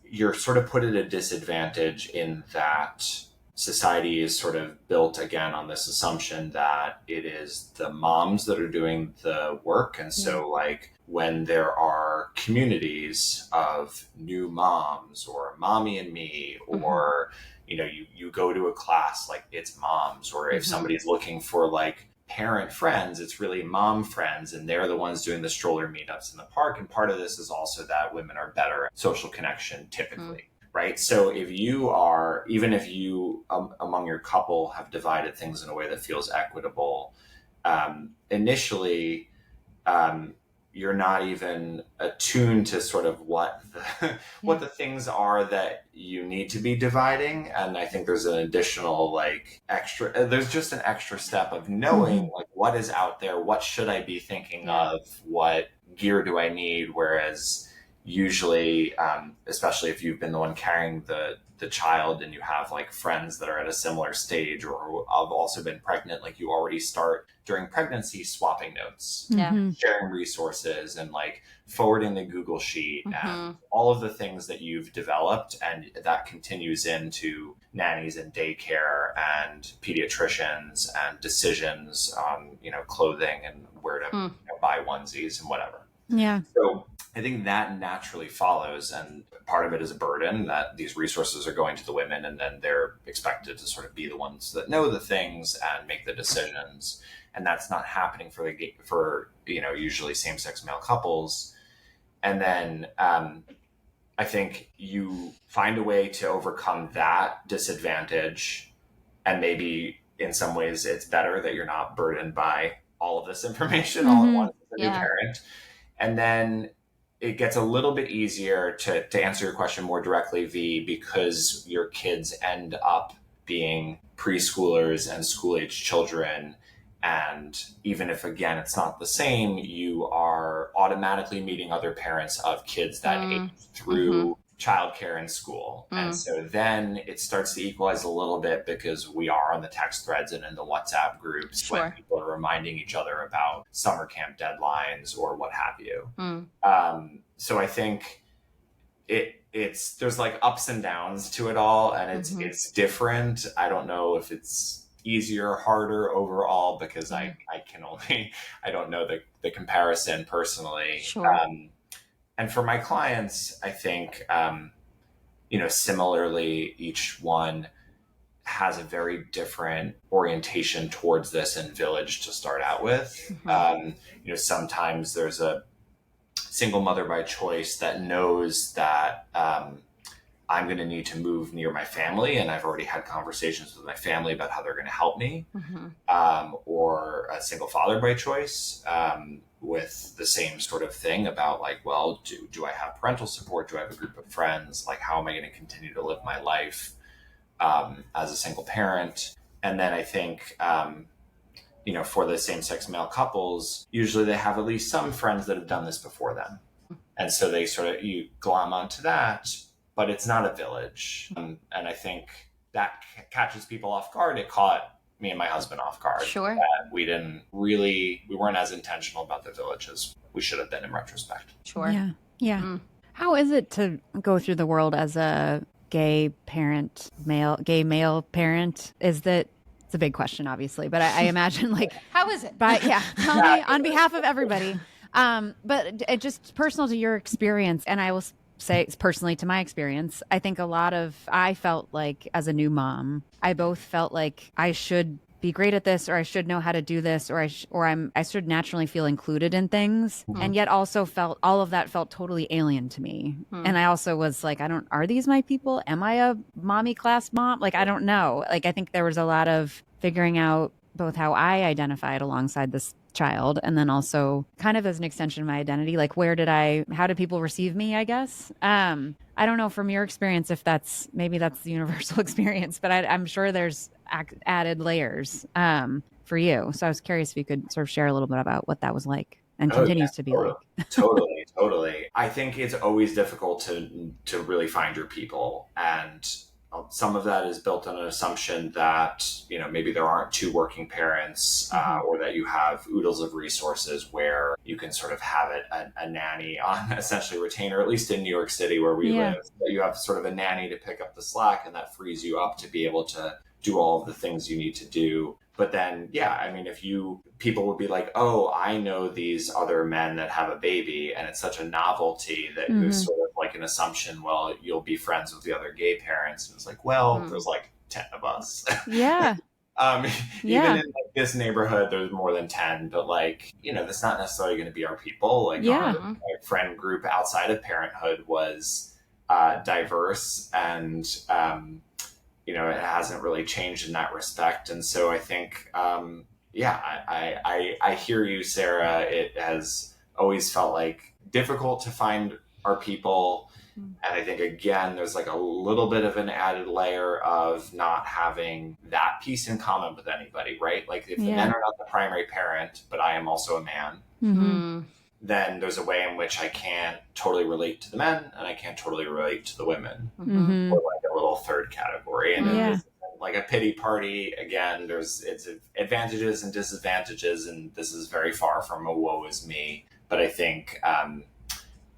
you're sort of put at a disadvantage in that society is sort of built again on this assumption that it is the moms that are doing the work. And so like when there are communities of new moms or mommy and me, or you go to a class, like it's moms, or if somebody's looking for like parent friends, it's really mom friends, and they're the ones doing the stroller meetups in the park. And part of this is also that women are better at social connection typically. Right. So if you among your couple have divided things in a way that feels equitable, initially, you're not even attuned to sort of what the things are that you need to be dividing. And I think there's an additional there's just an extra step of knowing like what is out there, what should I be thinking of, what gear do I need, whereas usually, especially if you've been the one carrying the child and you have like friends that are at a similar stage or have also been pregnant, like you already start during pregnancy swapping notes, sharing resources, and like forwarding the Google Sheet and all of the things that you've developed. And that continues into nannies and daycare and pediatricians and decisions on, clothing and where to buy onesies and whatever. Yeah. So I think that naturally follows, and part of it is a burden that these resources are going to the women, and then they're expected to sort of be the ones that know the things and make the decisions, and that's not happening for usually same-sex male couples. And then I think you find a way to overcome that disadvantage, and maybe in some ways it's better that you're not burdened by all of this information all at once as a new parent. And then it gets a little bit easier to answer your question more directly, V, because your kids end up being preschoolers and school-age children. And even if, again, it's not the same, you are automatically meeting other parents of kids that age through childcare and school. And so then it starts to equalize a little bit because we are on the text threads and in the WhatsApp groups when people are reminding each other about summer camp deadlines or what have you. So I think there's like ups and downs to it all, and it's different. I don't know if it's easier or harder overall because I don't know the comparison personally. And for my clients, I think, similarly, each one has a very different orientation towards this and village to start out with. Sometimes there's a single mother by choice that knows that I'm going to need to move near my family, and I've already had conversations with my family about how they're going to help me, or a single father by choice, with the same sort of thing about like, well, do I have parental support? Do I have a group of friends? Like, how am I going to continue to live my life as a single parent? And then I think, for the same-sex male couples, usually they have at least some friends that have done this before them. And so they you glom onto that, but it's not a village. And I think that catches people off guard. It caught me and my husband off guard. Sure. We weren't as intentional about the village as we should have been in retrospect. Sure. Yeah. Yeah. How is it to go through the world as a gay male parent? It's a big question, obviously, but I imagine like, how is it? But yeah, tell me on behalf of everybody. But it just personal to your experience. And I will say it's personally to my experience. I think I felt like as a new mom, I both felt like I should be great at this, or I should know how to do this, or I should naturally feel included in things. And yet also felt all of that felt totally alien to me. And I also was like, are these my people? Am I a mommy class mom? Like, I don't know. Like, I think there was a lot of figuring out both how I identified alongside this child, and then also kind of as an extension of my identity, like how did people receive me, I guess. I don't know from your experience if maybe that's the universal experience, but I'm sure there's added layers for you. So I was curious if you could sort of share a little bit about what that was like and continues to be like. Totally. I think it's always difficult to really find your people, and some of that is built on an assumption that, maybe there aren't two working parents, or that you have oodles of resources where you can sort of have a nanny on essentially retainer, at least in New York City where we live, that you have sort of a nanny to pick up the slack, and that frees you up to be able to do all of the things you need to do. But then, people would be like, oh, I know these other men that have a baby, and it's such a novelty that it was sort of like an assumption, well, you'll be friends with the other gay parents. And it's like, well, there's like 10 of us. Yeah. Even in like this neighborhood, there's more than 10, but like, that's not necessarily going to be our people. Like our friend group outside of parenthood was diverse, and it hasn't really changed in that respect. And so I think, I hear you, Sarah. It has always felt like difficult to find our people. And I think, again, there's like a little bit of an added layer of not having that piece in common with anybody, right? Like if the men are not the primary parent, but I am also a man, then there's a way in which I can't totally relate to the men, and I can't totally relate to the women. Or like a little third category. And it is like a pity party. Again, it's advantages and disadvantages, and this is very far from a woe is me. But I think,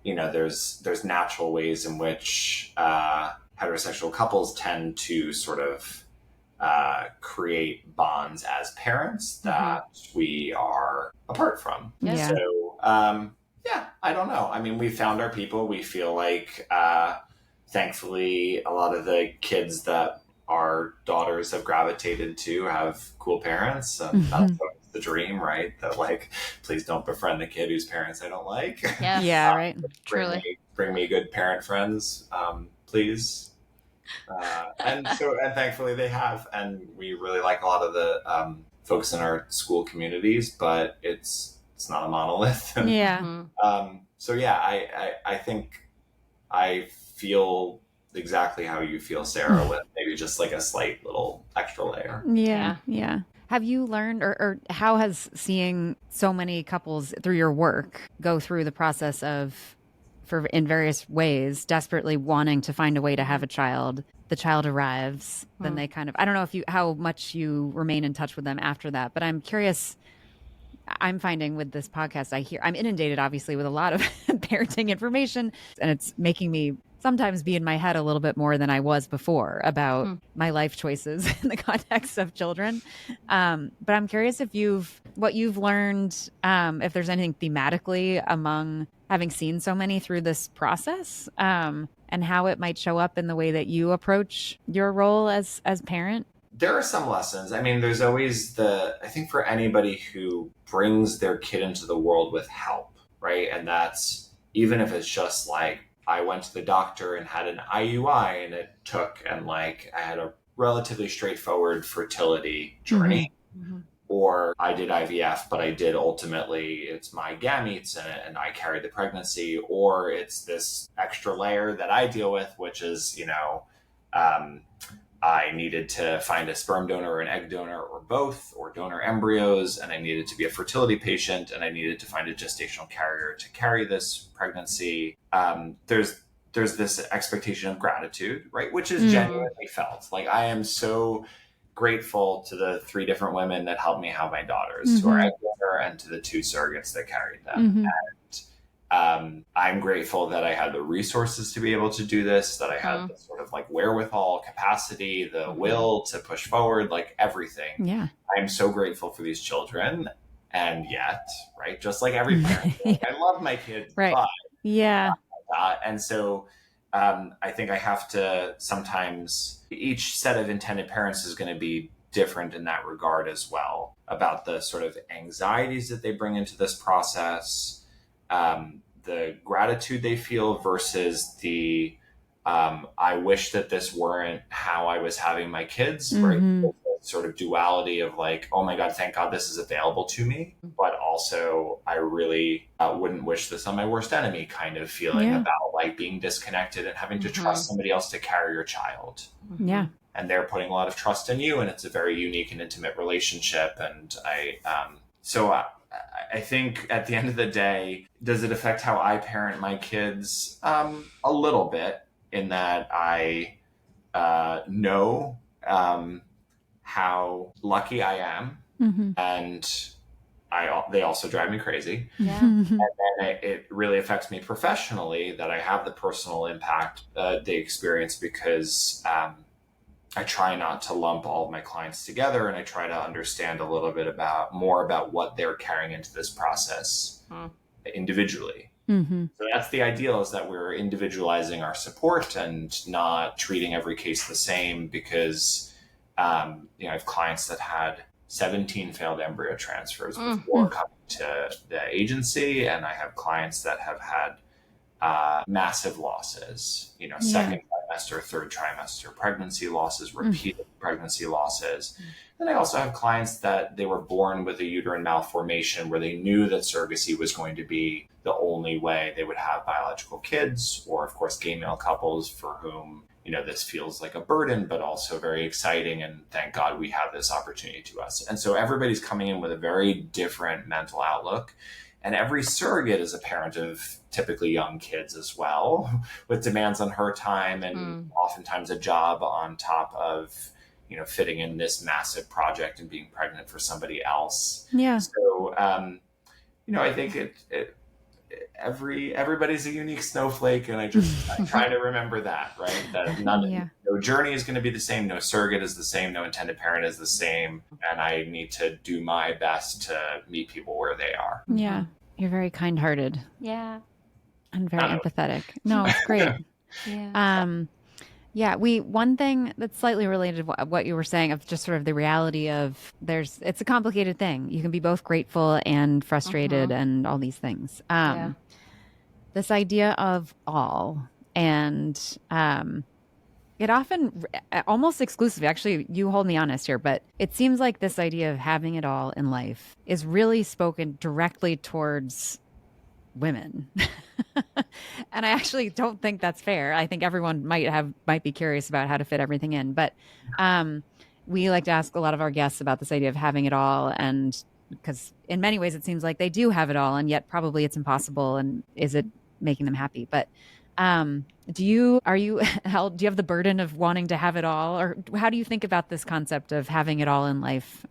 there's natural ways in which heterosexual couples tend to sort of create bonds as parents that we are apart from. Yeah. So, I don't know. I mean, we found our people. We feel like, thankfully, a lot of the kids that our daughters have gravitated to have cool parents. And that's the dream, right? That like, please don't befriend the kid whose parents I don't like. Yeah, right. Truly. Bring me good parent friends, please. And thankfully they have, and we really like a lot of the folks in our school communities, but it's not a monolith. I think I feel exactly how you feel, Sarah, with maybe just like a slight little extra layer. Yeah. Have you learned, or how has seeing so many couples through your work go through the process of, in various ways, desperately wanting to find a way to have a child? The child arrives, then they kind of, I don't know how much you remain in touch with them after that, but I'm curious. I'm finding with this podcast, I'm inundated obviously with a lot of parenting information, and it's making me sometimes be in my head a little bit more than I was before about my life choices in the context of children. But I'm curious what you've learned, if there's anything thematically among having seen so many through this process, and how it might show up in the way that you approach your role as parent. There are some lessons. I mean, there's always I think for anybody who brings their kid into the world with help, right? And that's, even if it's just like, I went to the doctor and had an IUI and it took, and like I had a relatively straightforward fertility journey. Or I did IVF, but I did ultimately, it's my gametes and I carried the pregnancy, or it's this extra layer that I deal with, which is, I needed to find a sperm donor or an egg donor or both, or donor embryos, and I needed to be a fertility patient, and I needed to find a gestational carrier to carry this pregnancy. There's this expectation of gratitude, right? Which is genuinely felt. Like I am so grateful to the 3 different women that helped me have my daughters, to our egg donor and to the 2 surrogates that carried them. And I'm grateful that I had the resources to be able to do this, that I had the sort of like wherewithal, capacity, the will to push forward, like everything. Yeah. I'm so grateful for these children. And yet, right, just like every parent, like, I love my kids, right. but yeah. And so I think I have to sometimes, each set of intended parents is going to be different in that regard as well, about the sort of anxieties that they bring into this process, the gratitude they feel versus the, I wish that this weren't how I was having my kids, right? Sort of duality of like, oh my God, thank God this is available to me. But also I really wouldn't wish this on my worst enemy kind of feeling about like being disconnected and having to trust somebody else to carry your child. Yeah. And they're putting a lot of trust in you, and it's a very unique and intimate relationship. And I think at the end of the day, does it affect how I parent my kids? A little bit, in that I know how lucky I am, and they also drive me crazy. Yeah. And then it really affects me professionally that I have the personal impact they experience, because I try not to lump all of my clients together, and I try to understand a little bit more about what they're carrying into this process individually. So that's the ideal, is that we're individualizing our support and not treating every case the same, because I have clients that had 17 failed embryo transfers before coming to the agency, and I have clients that have had massive losses, second trimester, third trimester pregnancy losses, repeated pregnancy losses. Then I also have clients that they were born with a uterine malformation, where they knew that surrogacy was going to be the only way they would have biological kids, or of course gay male couples for whom this feels like a burden, but also very exciting. And thank God we have this opportunity to us. And so everybody's coming in with a very different mental outlook. And every surrogate is a parent of typically young kids as well, with demands on her time and oftentimes a job on top of, fitting in this massive project and being pregnant for somebody else. Yeah. So, I think everybody's a unique snowflake, and I try to remember that, right? That no journey is going to be the same, no surrogate is the same, no intended parent is the same, and I need to do my best to meet people where they are. Yeah, you're very kind-hearted. Yeah. And very empathetic. No, it's great. One thing that's slightly related to what you were saying, of just sort of the reality of it's a complicated thing. You can be both grateful and frustrated and all these things. This idea of all, and it often, almost exclusively, actually, you hold me honest here, but it seems like this idea of having it all in life is really spoken directly towards women. And I actually don't think that's fair. I think everyone might be curious about how to fit everything in, but we like to ask a lot of our guests about this idea of having it all, and because in many ways it seems like they do have it all, and yet probably it's impossible, and is it making them happy? But do you have the burden of wanting to have it all, or how do you think about this concept of having it all in life?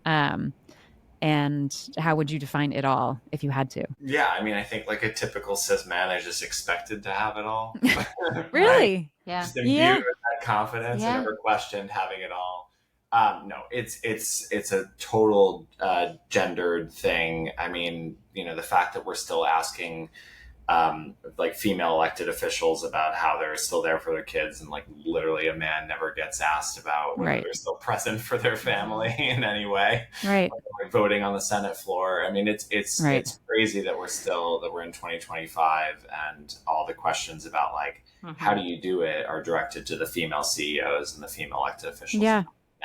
And how would you define it all if you had to? Yeah, I mean, I think like a typical cis man, I just expected to have it all. Really? Right? Yeah. Just imbued with that confidence and never questioned having it all. No, it's a total gendered thing. I mean, the fact that we're still asking like female elected officials about how they're still there for their kids, and like literally a man never gets asked about whether they're still present for their family in any way. Right. Like voting on the Senate floor. I mean, it's crazy that we're in 2025 and all the questions about like how do you do it are directed to the female CEOs and the female elected officials. Yeah.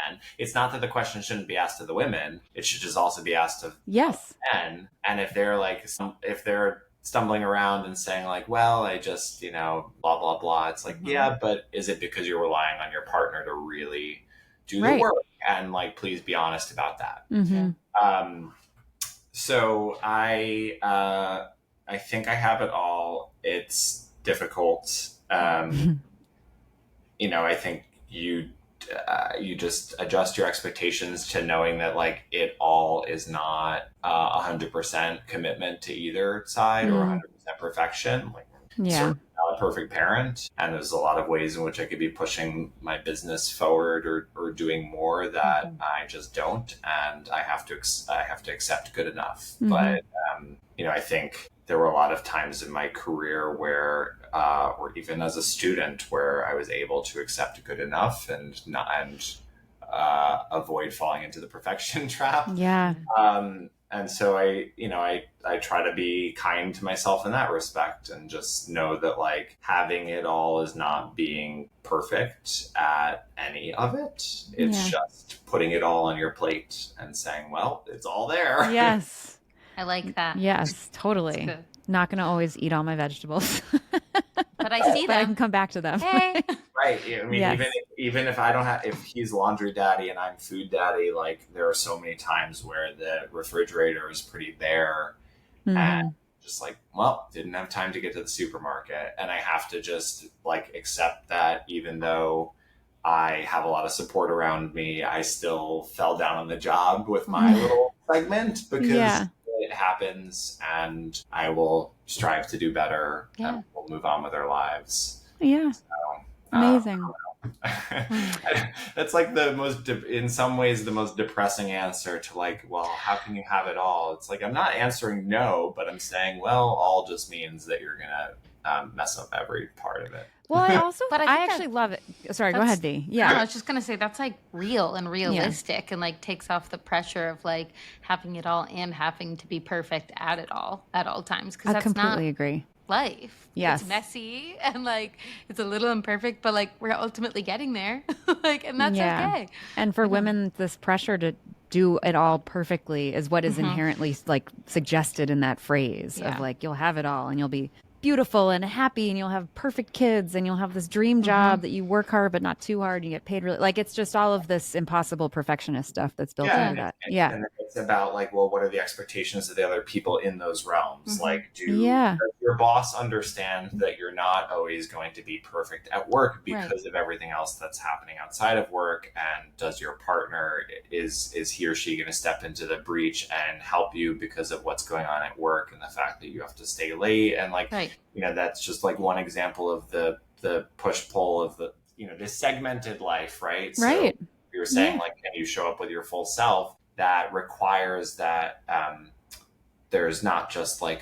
And it's not that the question shouldn't be asked to the women; it should just also be asked of men. And if they're like, if they're stumbling around and saying like, well, I just, blah, blah, blah. It's like, yeah, but is it because you're relying on your partner to really do the work? And like, please be honest about that. So I think I have it all. It's difficult. I think you just adjust your expectations to knowing that like it all is not 100% commitment to either side or 100% perfection. Like, certainly not a perfect parent, and there's a lot of ways in which I could be pushing my business forward or doing more that I just don't, and I have to accept good enough. But I think there were a lot of times in my career where, or even as a student, where I was able to accept good enough and avoid falling into the perfection trap. Yeah. And so I try to be kind to myself in that respect, and just know that like having it all is not being perfect at any of it. It's just putting it all on your plate and saying, well, it's all there. Yes. I like that. Yes, totally. Not going to always eat all my vegetables. But I see them. I can come back to them. Hey. Right. I mean, even if I don't have, if he's laundry daddy and I'm food daddy, like there are so many times where the refrigerator is pretty bare and just like, well, didn't have time to get to the supermarket. And I have to just like accept that, even though I have a lot of support around me, I still fell down on the job with my little segment, because it happens, and I will strive to do better and we'll move on with our lives. Yeah. So, amazing. That's like in some ways, the most depressing answer to like, well, how can you have it all? It's like, I'm not answering no, but I'm saying, well, all just means that you're going to mess up every part of it. Well, I also, but I actually love it. Sorry, go ahead, Dee. Yeah. No, I was just going to say that's like real and realistic and like takes off the pressure of like having it all and having to be perfect at it all at all times. Because I that's completely agree. Life. Yes. It's messy and like it's a little imperfect, but like we're ultimately getting there. Like, and that's okay. And for women, this pressure to do it all perfectly is what is inherently like suggested in that phrase of like, you'll have it all and you'll be beautiful and happy and you'll have perfect kids and you'll have this dream job that you work hard but not too hard and you get paid really, like it's just all of this impossible perfectionist stuff that's built into that. And it's about like, well, what are the expectations of the other people in those realms? Like, does your boss understand that you're not always going to be perfect at work because of everything else that's happening outside of work? And does your partner, is he or she going to step into the breach and help you because of what's going on at work and the fact that you have to stay late? And like, that's just like one example of the push-pull of the, this segmented life, right? So you're saying like, can you show up with your full self? That requires that there's not just like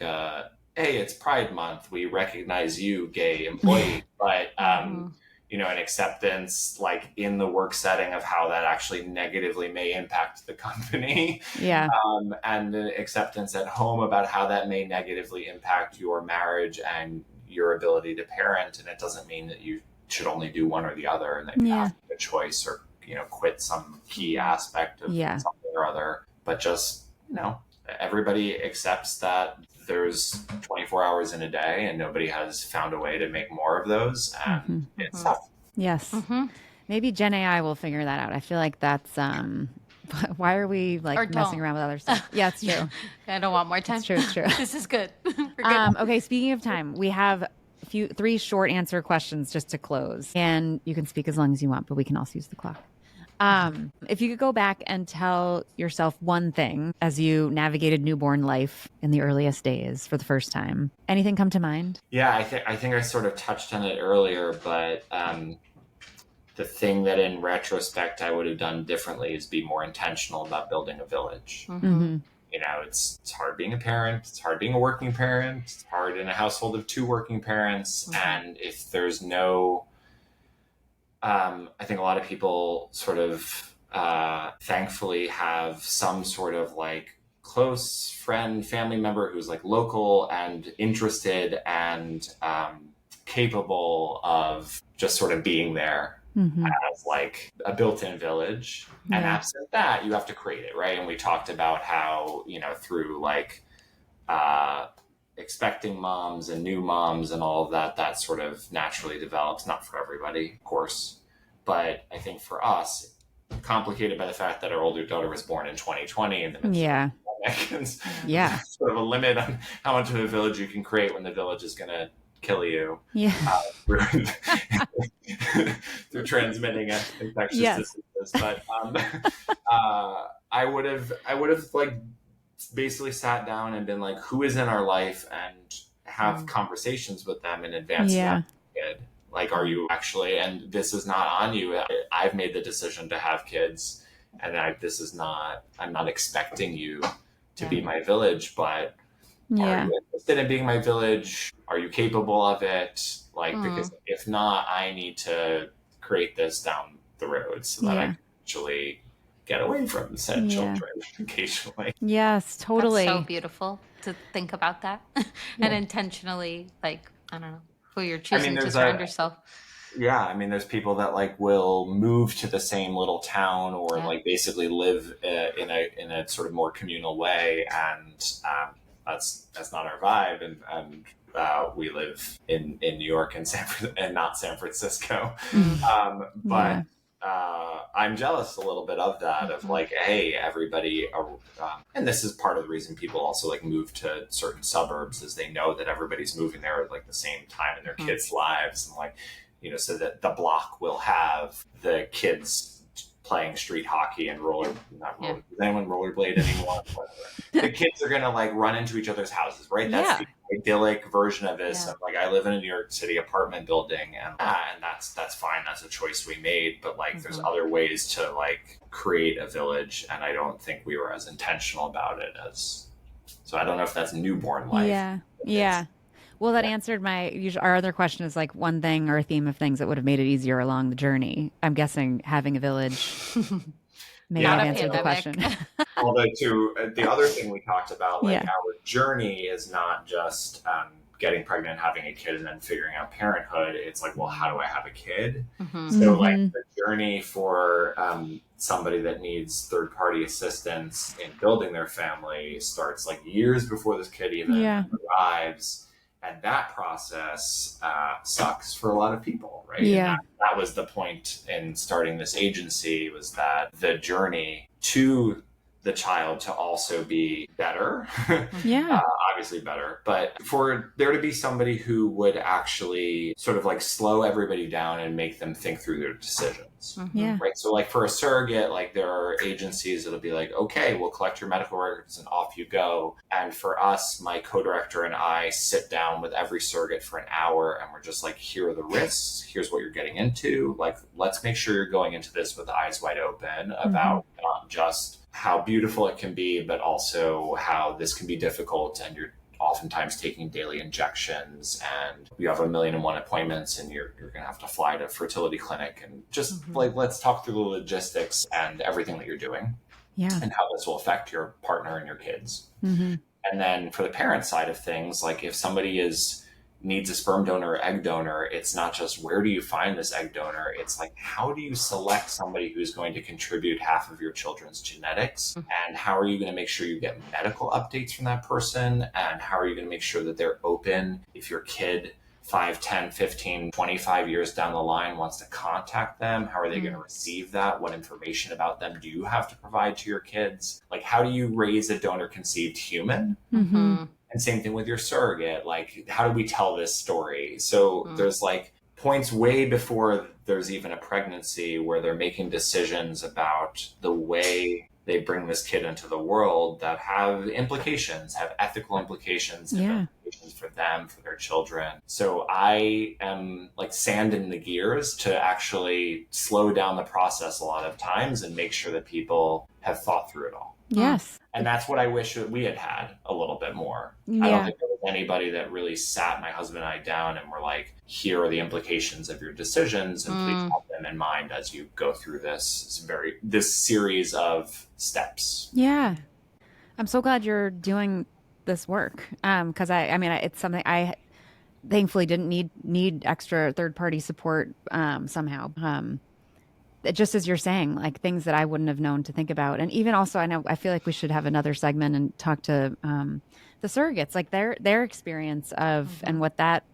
hey, it's Pride Month, we recognize you, gay employee, but an acceptance like in the work setting of how that actually negatively may impact the company. And the acceptance at home about how that may negatively impact your marriage and your ability to parent. And it doesn't mean that you should only do one or the other, and that you have to make a choice or quit some key aspect of something or other. But just everybody accepts that there's 24 hours in a day and nobody has found a way to make more of those, and it's tough. Maybe Gen AI will figure that out. I feel like that's why are we like messing around with other stuff? Yeah, it's true. I don't want more time. It's true. This is good. We're good. Okay, speaking of time, we have three short answer questions just to close, and you can speak as long as you want, but we can also use the clock. If you could go back and tell yourself one thing as you navigated newborn life in the earliest days for the first time, anything come to mind? Yeah, I think I sort of touched on it earlier, but the thing that in retrospect I would have done differently is be more intentional about building a village. it's hard being a parent. It's hard being a working parent. It's hard in a household of 2 working parents. And if there's no, I think a lot of people sort of thankfully have some sort of like close friend, family member who's like local and interested and capable of just sort of being there as like a built-in village. And absent that, you have to create it, right? And we talked about how, through like expecting moms and new moms and all of that, that sort of naturally develops, not for everybody, of course. But I think for us, complicated by the fact that our older daughter was born in 2020 in the midst of the pandemic, and sort of a limit on how much of a village you can create when the village is going to kill you through transmitting infectious diseases. But I would have like basically sat down and been like, who is in our life, and have conversations with them in advance. Like, are you actually, and this is not on you. I've made the decision to have kids, and I'm not expecting you to be my village, but are you interested in being my village? Are you capable of it? Like, because if not, I need to create this down the road so that I can actually get away from said children occasionally. Yes, totally. That's so beautiful to think about that and intentionally, like, I don't know, who you're choosing to surround yourself. Yeah, I mean, there's people that like will move to the same little town or like basically live in a sort of more communal way, and that's not our vibe. And we live in New York and not San Francisco, but I'm jealous a little bit of that. Of like, hey, everybody, and this is part of the reason people also like move to certain suburbs, is they know that everybody's moving there at like the same time in their kids' lives, and like, so that the block will have the kids playing street hockey and does anyone rollerblade anymore? The kids are gonna like run into each other's houses, right? That's the idyllic version of this. Of like, I live in a New York City apartment building, and that's fine. That's a choice we made. But like, there's other ways to like create a village, and I don't think we were as intentional about it as. So I don't know if that's newborn life. Yeah. Well, that answered our other question is like one thing or a theme of things that would have made it easier along the journey. I'm guessing having a village may have answered the question. Although too, the other thing we talked about, like our journey is not just getting pregnant, having a kid, and then figuring out parenthood. It's like, well, how do I have a kid? So like the journey for somebody that needs third-party assistance in building their family starts like years before this kid even arrives. And that process sucks for a lot of people, right? Yeah. That was the point in starting this agency, was that the journey to the child to also be better, obviously better, but for there to be somebody who would actually sort of like slow everybody down and make them think through their decisions. Right. So like for a surrogate, like there are agencies that'll be like, okay, we'll collect your medical records and off you go. And for us, my co-director and I sit down with every surrogate for an hour, and we're just like, here are the risks. Here's what you're getting into. Like, let's make sure you're going into this with eyes wide open about not just how beautiful it can be, but also how this can be difficult, and you're oftentimes taking daily injections, and you have 1,000,001 appointments, and you're going to have to fly to a fertility clinic, and just like, let's talk through the logistics and everything that you're doing and how this will affect your partner and your kids. And then for the parent side of things, like if somebody needs a sperm donor or egg donor, it's not just where do you find this egg donor, it's like, how do you select somebody who's going to contribute half of your children's genetics, and how are you going to make sure you get medical updates from that person, and how are you going to make sure that they're open if your kid 5, 10, 15, 25 years down the line wants to contact them? How are they going to receive that? What information about them do you have to provide to your kids? Like, how do you raise a donor conceived human? And same thing with your surrogate. Like, how do we tell this story? So there's like points way before there's even a pregnancy where they're making decisions about the way they bring this kid into the world that have implications, have ethical implications, have implications for them, for their children. So I am like sanding the gears to actually slow down the process a lot of times and make sure that people have thought through it all. Yes. And that's what I wish that we had had a little bit more. Yeah. I don't think there was anybody that really sat my husband and I down and were like, here are the implications of your decisions, and please have them in mind as you go through this series of steps. Yeah. I'm so glad you're doing this work. Because I mean, it's something I thankfully didn't need extra third-party support somehow. Just as you're saying, like things that I wouldn't have known to think about. And even also, I feel like we should have another segment and talk to the surrogates, like their experience of and what that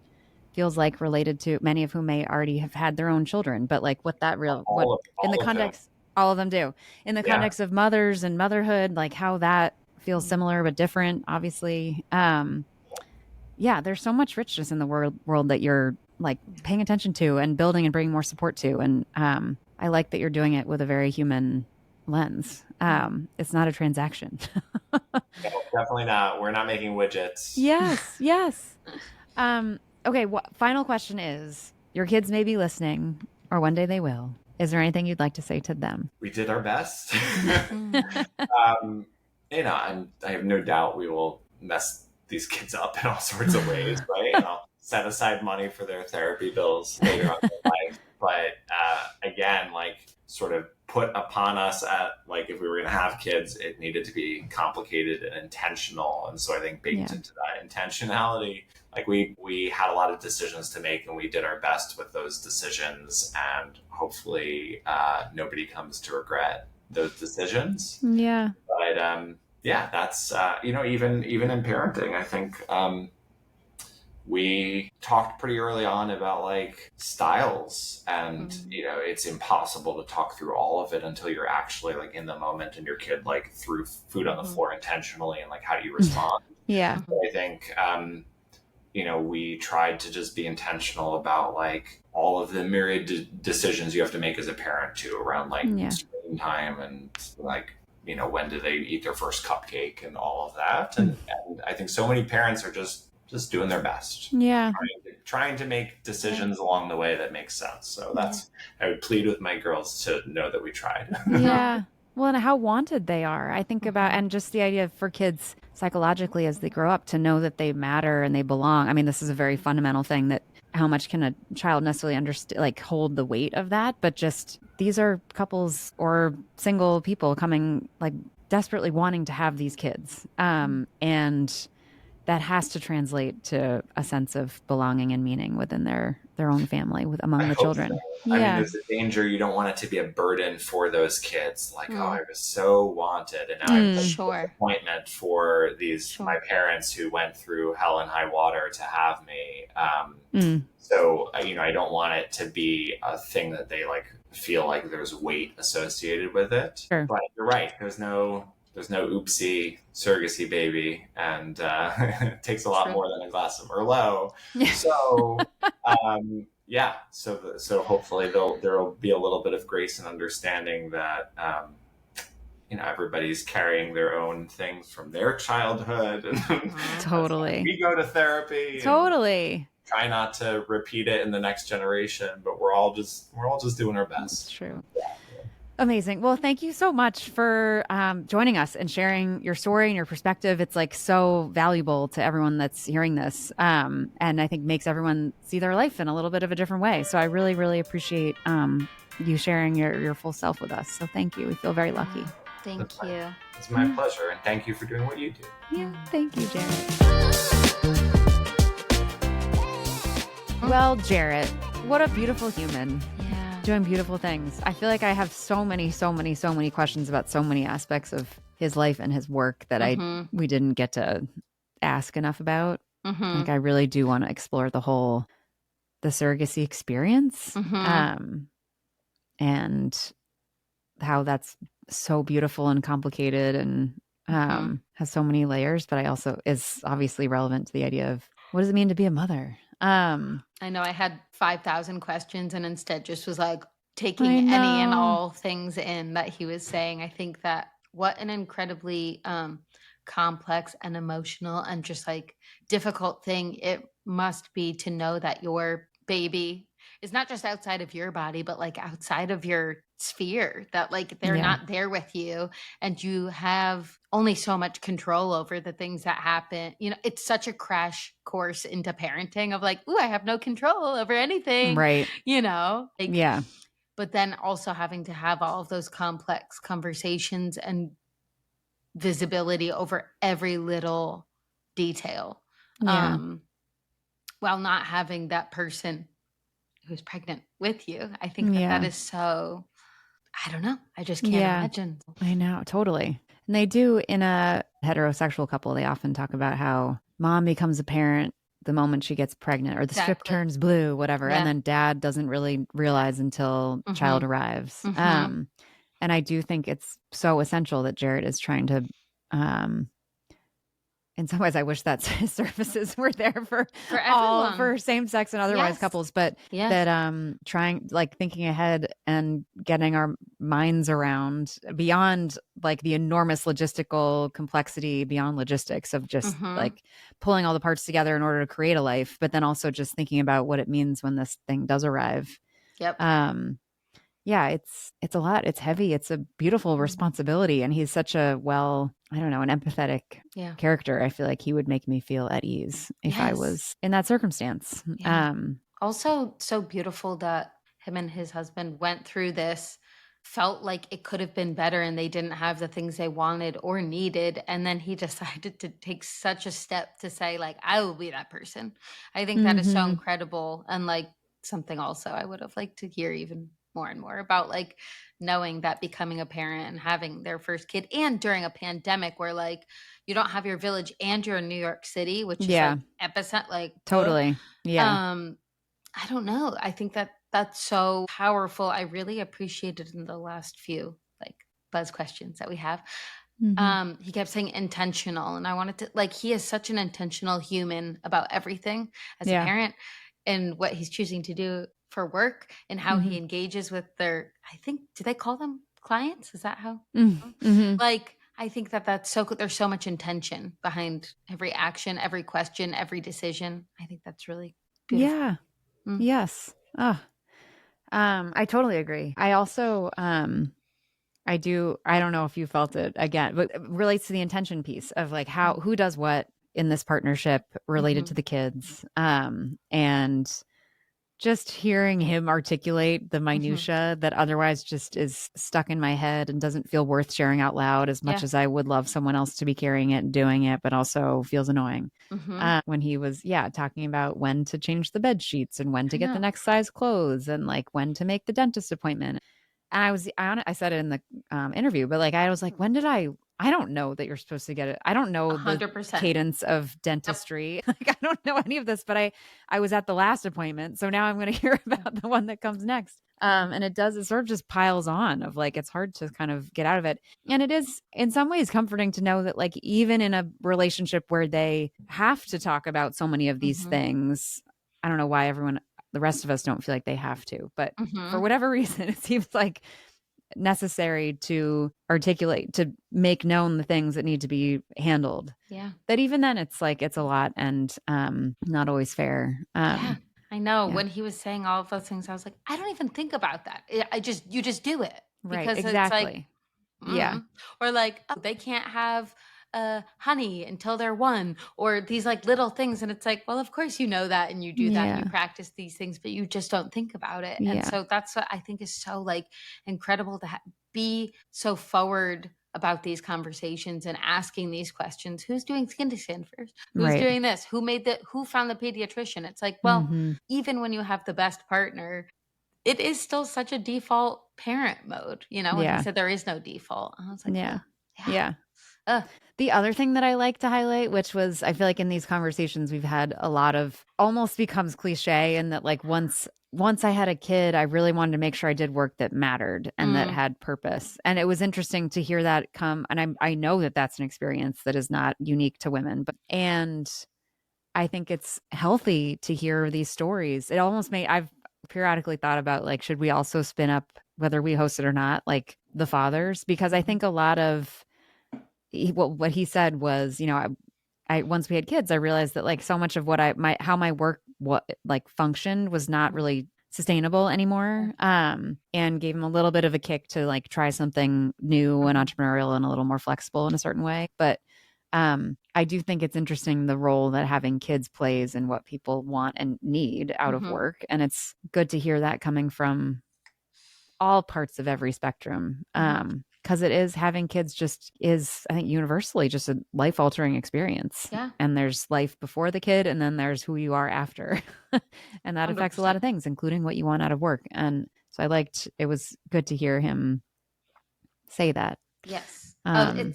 feels like related to many of whom may already have had their own children, but like what that in the context, all of them do, in the context of mothers and motherhood, like how that feels similar but different, obviously. There's so much richness in the world that you're like paying attention to and building and bringing more support to. And I like that you're doing it with a very human lens. It's not a transaction. No, definitely not. We're not making widgets. Yes. Okay. Final question is, your kids may be listening, or one day they will. Is there anything you'd like to say to them? We did our best. And I have no doubt we will mess these kids up in all sorts of ways, right? And I'll set aside money for their therapy bills later on in their life. But again, like sort of put upon us at like if we were going to have kids, it needed to be complicated and intentional. And so I think baked into that intentionality, like we had a lot of decisions to make, and we did our best with those decisions. And hopefully nobody comes to regret those decisions. Yeah. But that's even in parenting, I think we talked pretty early on about like styles, and it's impossible to talk through all of it until you're actually like in the moment and your kid like threw food on the floor intentionally, and like how do you respond? Yeah. So I think we tried to just be intentional about like all of the myriad decisions you have to make as a parent too, around like screen time and like when do they eat their first cupcake and all of that. And I think so many parents are just doing their best. Yeah. Trying to make decisions along the way that makes sense. So I would plead with my girls to know that we tried. Yeah. Well, and how wanted they are. I think about, and just the idea for kids psychologically as they grow up to know that they matter and they belong. I mean, this is a very fundamental thing, that how much can a child necessarily understand, like hold the weight of that? But just these are couples or single people coming like desperately wanting to have these kids. And that has to translate to a sense of belonging and meaning within their own family, among the children. So. I mean, there's a danger. You don't want it to be a burden for those kids. Like, oh, I was so wanted, and now I have a disappointment for my parents who went through hell and high water to have me. So, I don't want it to be a thing that they like feel like there's weight associated with it. Sure. But you're right. There's no oopsie surrogacy baby, and it takes a lot more than a glass of Merlot. So so hopefully there'll be a little bit of grace and understanding that everybody's carrying their own things from their childhood, and totally we go to therapy, totally try not to repeat it in the next generation, but we're all just doing our best. That's true. Amazing. Well, thank you so much for joining us and sharing your story and your perspective. It's like so valuable to everyone that's hearing this, and I think makes everyone see their life in a little bit of a different way. So I really, really appreciate you sharing your full self with us. So thank you. We feel very lucky. Thank you. It's my pleasure, and thank you for doing what you do. Yeah, thank you, Jarret. Well, Jarret, what a beautiful human. Doing beautiful things. I feel like I have so many questions about so many aspects of his life and his work that we didn't get to ask enough about. Like I really do want to explore the surrogacy experience, and how that's so beautiful and complicated and has so many layers, but I also is obviously relevant to the idea of what does it mean to be a mother? I know I had 5,000 questions and instead just was like taking any and all things in that he was saying. I think that what an incredibly complex and emotional and just like difficult thing it must be to know that your baby is not just outside of your body, but like outside of your sphere, that like they're Yeah. not there with you and you have only so much control over the things that happen. You know, it's such a crash course into parenting of like, ooh, I have no control over anything, Right. you know, like, Yeah. but then also having to have all of those complex conversations and visibility over every little detail, Yeah. um, while not having that person who's pregnant with you. I think that that Yeah. is so, I don't know. I just can't Yeah. imagine. I know. Totally. And they do in a heterosexual couple, they often talk about how mom becomes a parent the moment she gets pregnant or the script Exactly. turns blue, whatever. And Yeah. then dad doesn't really realize until child Mm-hmm. arrives. Mm-hmm. And I do think it's so essential that Jarret is trying to, um, in some ways, I wish that services were there For everyone. for same sex and otherwise Yes. couples, but Yes. that trying like thinking ahead and getting our minds around beyond like the enormous logistical complexity beyond logistics of just Mm-hmm. like pulling all the parts together in order to create a life, but then also just thinking about what it means when this thing does arrive. Yep. Yeah, it's a lot. It's heavy. It's a beautiful responsibility. And he's such a I don't know, an empathetic Yeah. character. I feel like he would make me feel at ease if I Yes. was in that circumstance. Yeah. Also, so beautiful that him and his husband went through this, felt like it could have been better and they didn't have the things they wanted or needed. And then he decided to take such a step to say, like, I will be that person. I think that is so Mm-hmm. incredible. And like something also I would have liked to hear even more and more about, like knowing that becoming a parent and having their first kid and during a pandemic where like you don't have your village and you're in New York City, which is Yeah, like epicenter, like, totally. Yeah. I don't know. I think that that's so powerful. I really appreciated in the last few like buzz questions that we have. Mm-hmm. He kept saying intentional, and I wanted to like he is such an intentional human about everything as a Yeah. parent and what he's choosing to do for work and how Mm-hmm. he engages with their. I think do they call them clients? Is that how? Mm-hmm. Like I think that that's so there's so much intention behind every action, every question, every decision. I think that's really beautiful. Yeah. Mm. Yes. Oh, I totally agree. I also, I don't know if you felt it again, but it relates to the intention piece of like who does what in this partnership related Mm-hmm. to the kids. And just hearing him articulate the Mm-hmm. minutia that otherwise just is stuck in my head and doesn't feel worth sharing out loud as much Yeah. as I would love someone else to be carrying it and doing it, but also feels annoying. Mm-hmm. When he was, talking about when to change the bed sheets and when I to get the know. next size clothes and like when to make the dentist appointment. And I said it in the interview, but like, I was like, when did I don't know that you're supposed to get it. I don't know the 100%. cadence of Yep. dentistry. Like, I don't know any of this, but I was at the last appointment. So now I'm going to hear about the one that comes next. And it sort of just piles on of like, it's hard to kind of get out of it. And it is in some ways comforting to know that like, even in a relationship where they have to talk about so many of these Mm-hmm. things, I don't know why the rest of us don't feel like they have to, but for Mm-hmm. whatever reason, it seems like necessary to articulate, to make known the things that need to be handled. Yeah. That even then it's like it's a lot and not always fair. Yeah. I know. Yeah. When he was saying all of those things, I was like, I don't even think about that. You just do it Right. because it's like, Exactly. Yeah. or like, oh, they can't have honey until they're one, or these like little things. And it's like, well, of course you know that and you do that and you Yeah. practice these things, but you just don't think about it. And Yeah. so that's what I think is so like incredible to be so forward about these conversations and asking these questions. Who's doing skin to skin first? Who's Right. doing this? Who found the pediatrician? It's like, well, Mm-hmm. even when you have the best partner, it is still such a default parent mode, you know? And he Yeah. said there is no default. And I was like, Yeah. oh, yeah. Yeah. The other thing that I like to highlight, which was, I feel like in these conversations we've had a lot of, almost becomes cliche, and that like once I had a kid, I really wanted to make sure I did work that mattered and that had purpose. And it was interesting to hear that come. And I know that that's an experience that is not unique to women, and I think it's healthy to hear these stories. It almost made periodically thought about like, should we also spin up, whether we host it or not, like the fathers? Because I think a lot of what he said was, I once we had kids, I realized that like so much of what how my work like functioned was not really sustainable anymore. And gave him a little bit of a kick to like try something new and entrepreneurial and a little more flexible in a certain way. But I do think it's interesting the role that having kids plays in what people want and need out of work. And it's good to hear that coming from all parts of every spectrum. Because it is, having kids just is, I think, universally just a life altering experience. Yeah. And there's life before the kid, and then there's who you are after. And that 100%. affects a lot of things, including what you want out of work. And so it was good to hear him say that. Yes. Um,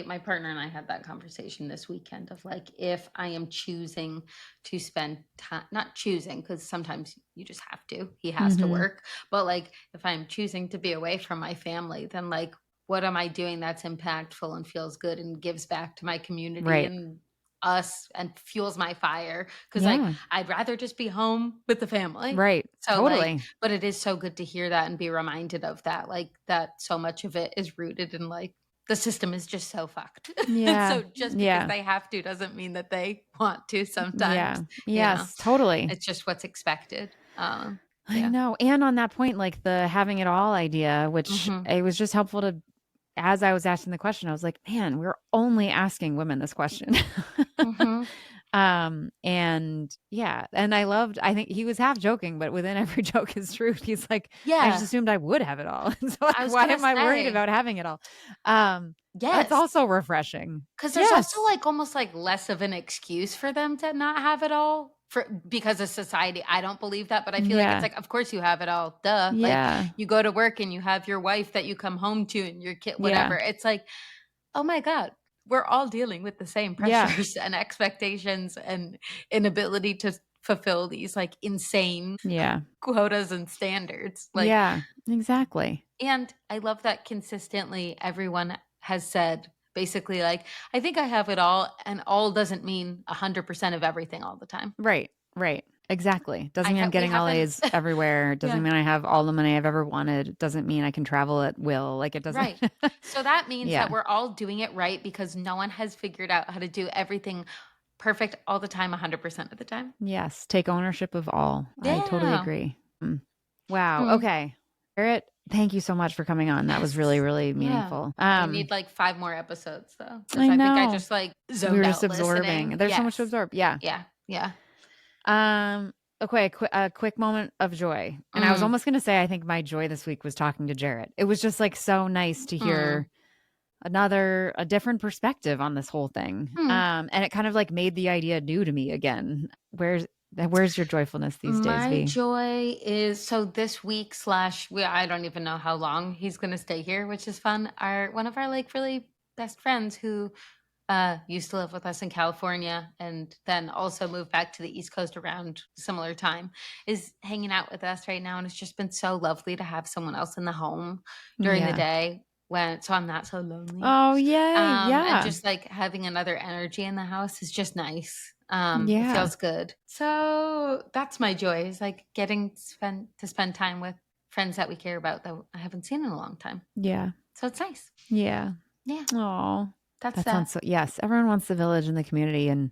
My partner and I had that conversation this weekend of like, if I am choosing to spend time, not choosing, because sometimes you just have to, he has to work, but like, if I'm choosing to be away from my family, then like, what am I doing that's impactful and feels good and gives back to my community Right. and us and fuels my fire? Because Yeah. like, I'd rather just be home with the family. Right. So Totally. like, but it is so good to hear that and be reminded of that, like that so much of it is rooted in like, the system is just so fucked. Yeah. So just because they have to doesn't mean that they want to sometimes. Yeah. Yes, totally. It's just what's expected. I know. And on that point, like the having it all idea, which it was just helpful to, as I was asking the question, I was like, man, we're only asking women this question. And yeah, and I think he was half joking, but within every joke is truth. He's like, I just assumed I would have it all. So like, why am I worried about having it all? It's also refreshing. Because there's also like almost like less of an excuse for them to not have it all because of society. I don't believe that, but I feel like it's like, of course you have it all. Duh. Yeah. Like you go to work and you have your wife that you come home to and your kid, whatever. It's like, oh my God. We're all dealing with the same pressures and expectations and inability to fulfill these like insane quotas and standards. Like, yeah, exactly. And I love that consistently everyone has said basically like, I think I have it all, and all doesn't mean 100% of everything all the time. Right. Exactly. Doesn't mean I'm getting all A's everywhere. Doesn't mean I have all the money I've ever wanted. Doesn't mean I can travel at will. Like it doesn't. Right. So that means that we're all doing it right because no one has figured out how to do everything perfect all the time, 100% of the time. Yes. Take ownership of all. I totally agree. Wow. Okay. Jarret, thank you so much for coming on. That was really, really meaningful. We need like 5 more episodes though. I know. think I just like zoned we were out just absorbing. listening. There's so much to absorb. Yeah. Okay, a quick moment of joy. And I was almost going to say, I think my joy this week was talking to Jarret. It was just like so nice to hear a different perspective on this whole thing. And it kind of like made the idea new to me again. Where's your joyfulness these days? My joy is, so this week / I don't even know how long he's going to stay here, which is fun. One of our like really best friends who used to live with us in California and then also moved back to the East Coast around similar time is hanging out with us right now. And it's just been so lovely to have someone else in the home during the day so I'm not so lonely. Oh, yay. And just like having another energy in the house is just nice. It feels good. So that's my joy, is like getting to spend time with friends that we care about that I haven't seen in a long time. Yeah. So it's nice. Yeah. Oh, that sounds so, yes. Everyone wants the village and the community and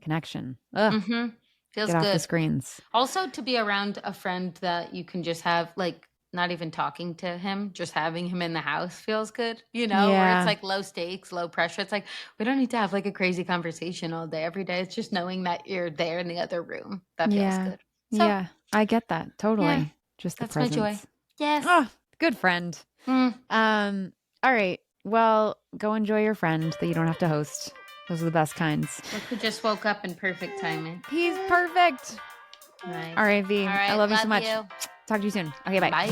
connection. Ugh. Feels Get good. Off the screens. Also to be around a friend that you can just have like, not even talking to him, just having him in the house feels good, where it's like low stakes, low pressure. It's like, we don't need to have like a crazy conversation all day, every day. It's just knowing that you're there in the other room. That feels good. So, I get that. Totally. Yeah, just the that's presence. my joy. Yes. Oh, good friend. All right. Well, go enjoy your friend that you don't have to host. Those are the best kinds. Look who just woke up in perfect timing. He's perfect. Nice. All right, V. All right, I love you so much. you. Talk to you soon. Okay, bye. Bye.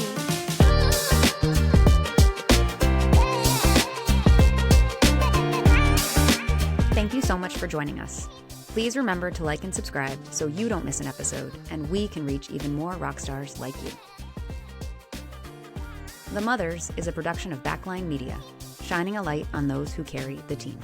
Thank you so much for joining us. Please remember to like and subscribe so you don't miss an episode and we can reach even more rock stars like you. The Mothers is a production of Backline Media, shining a light on those who carry the team.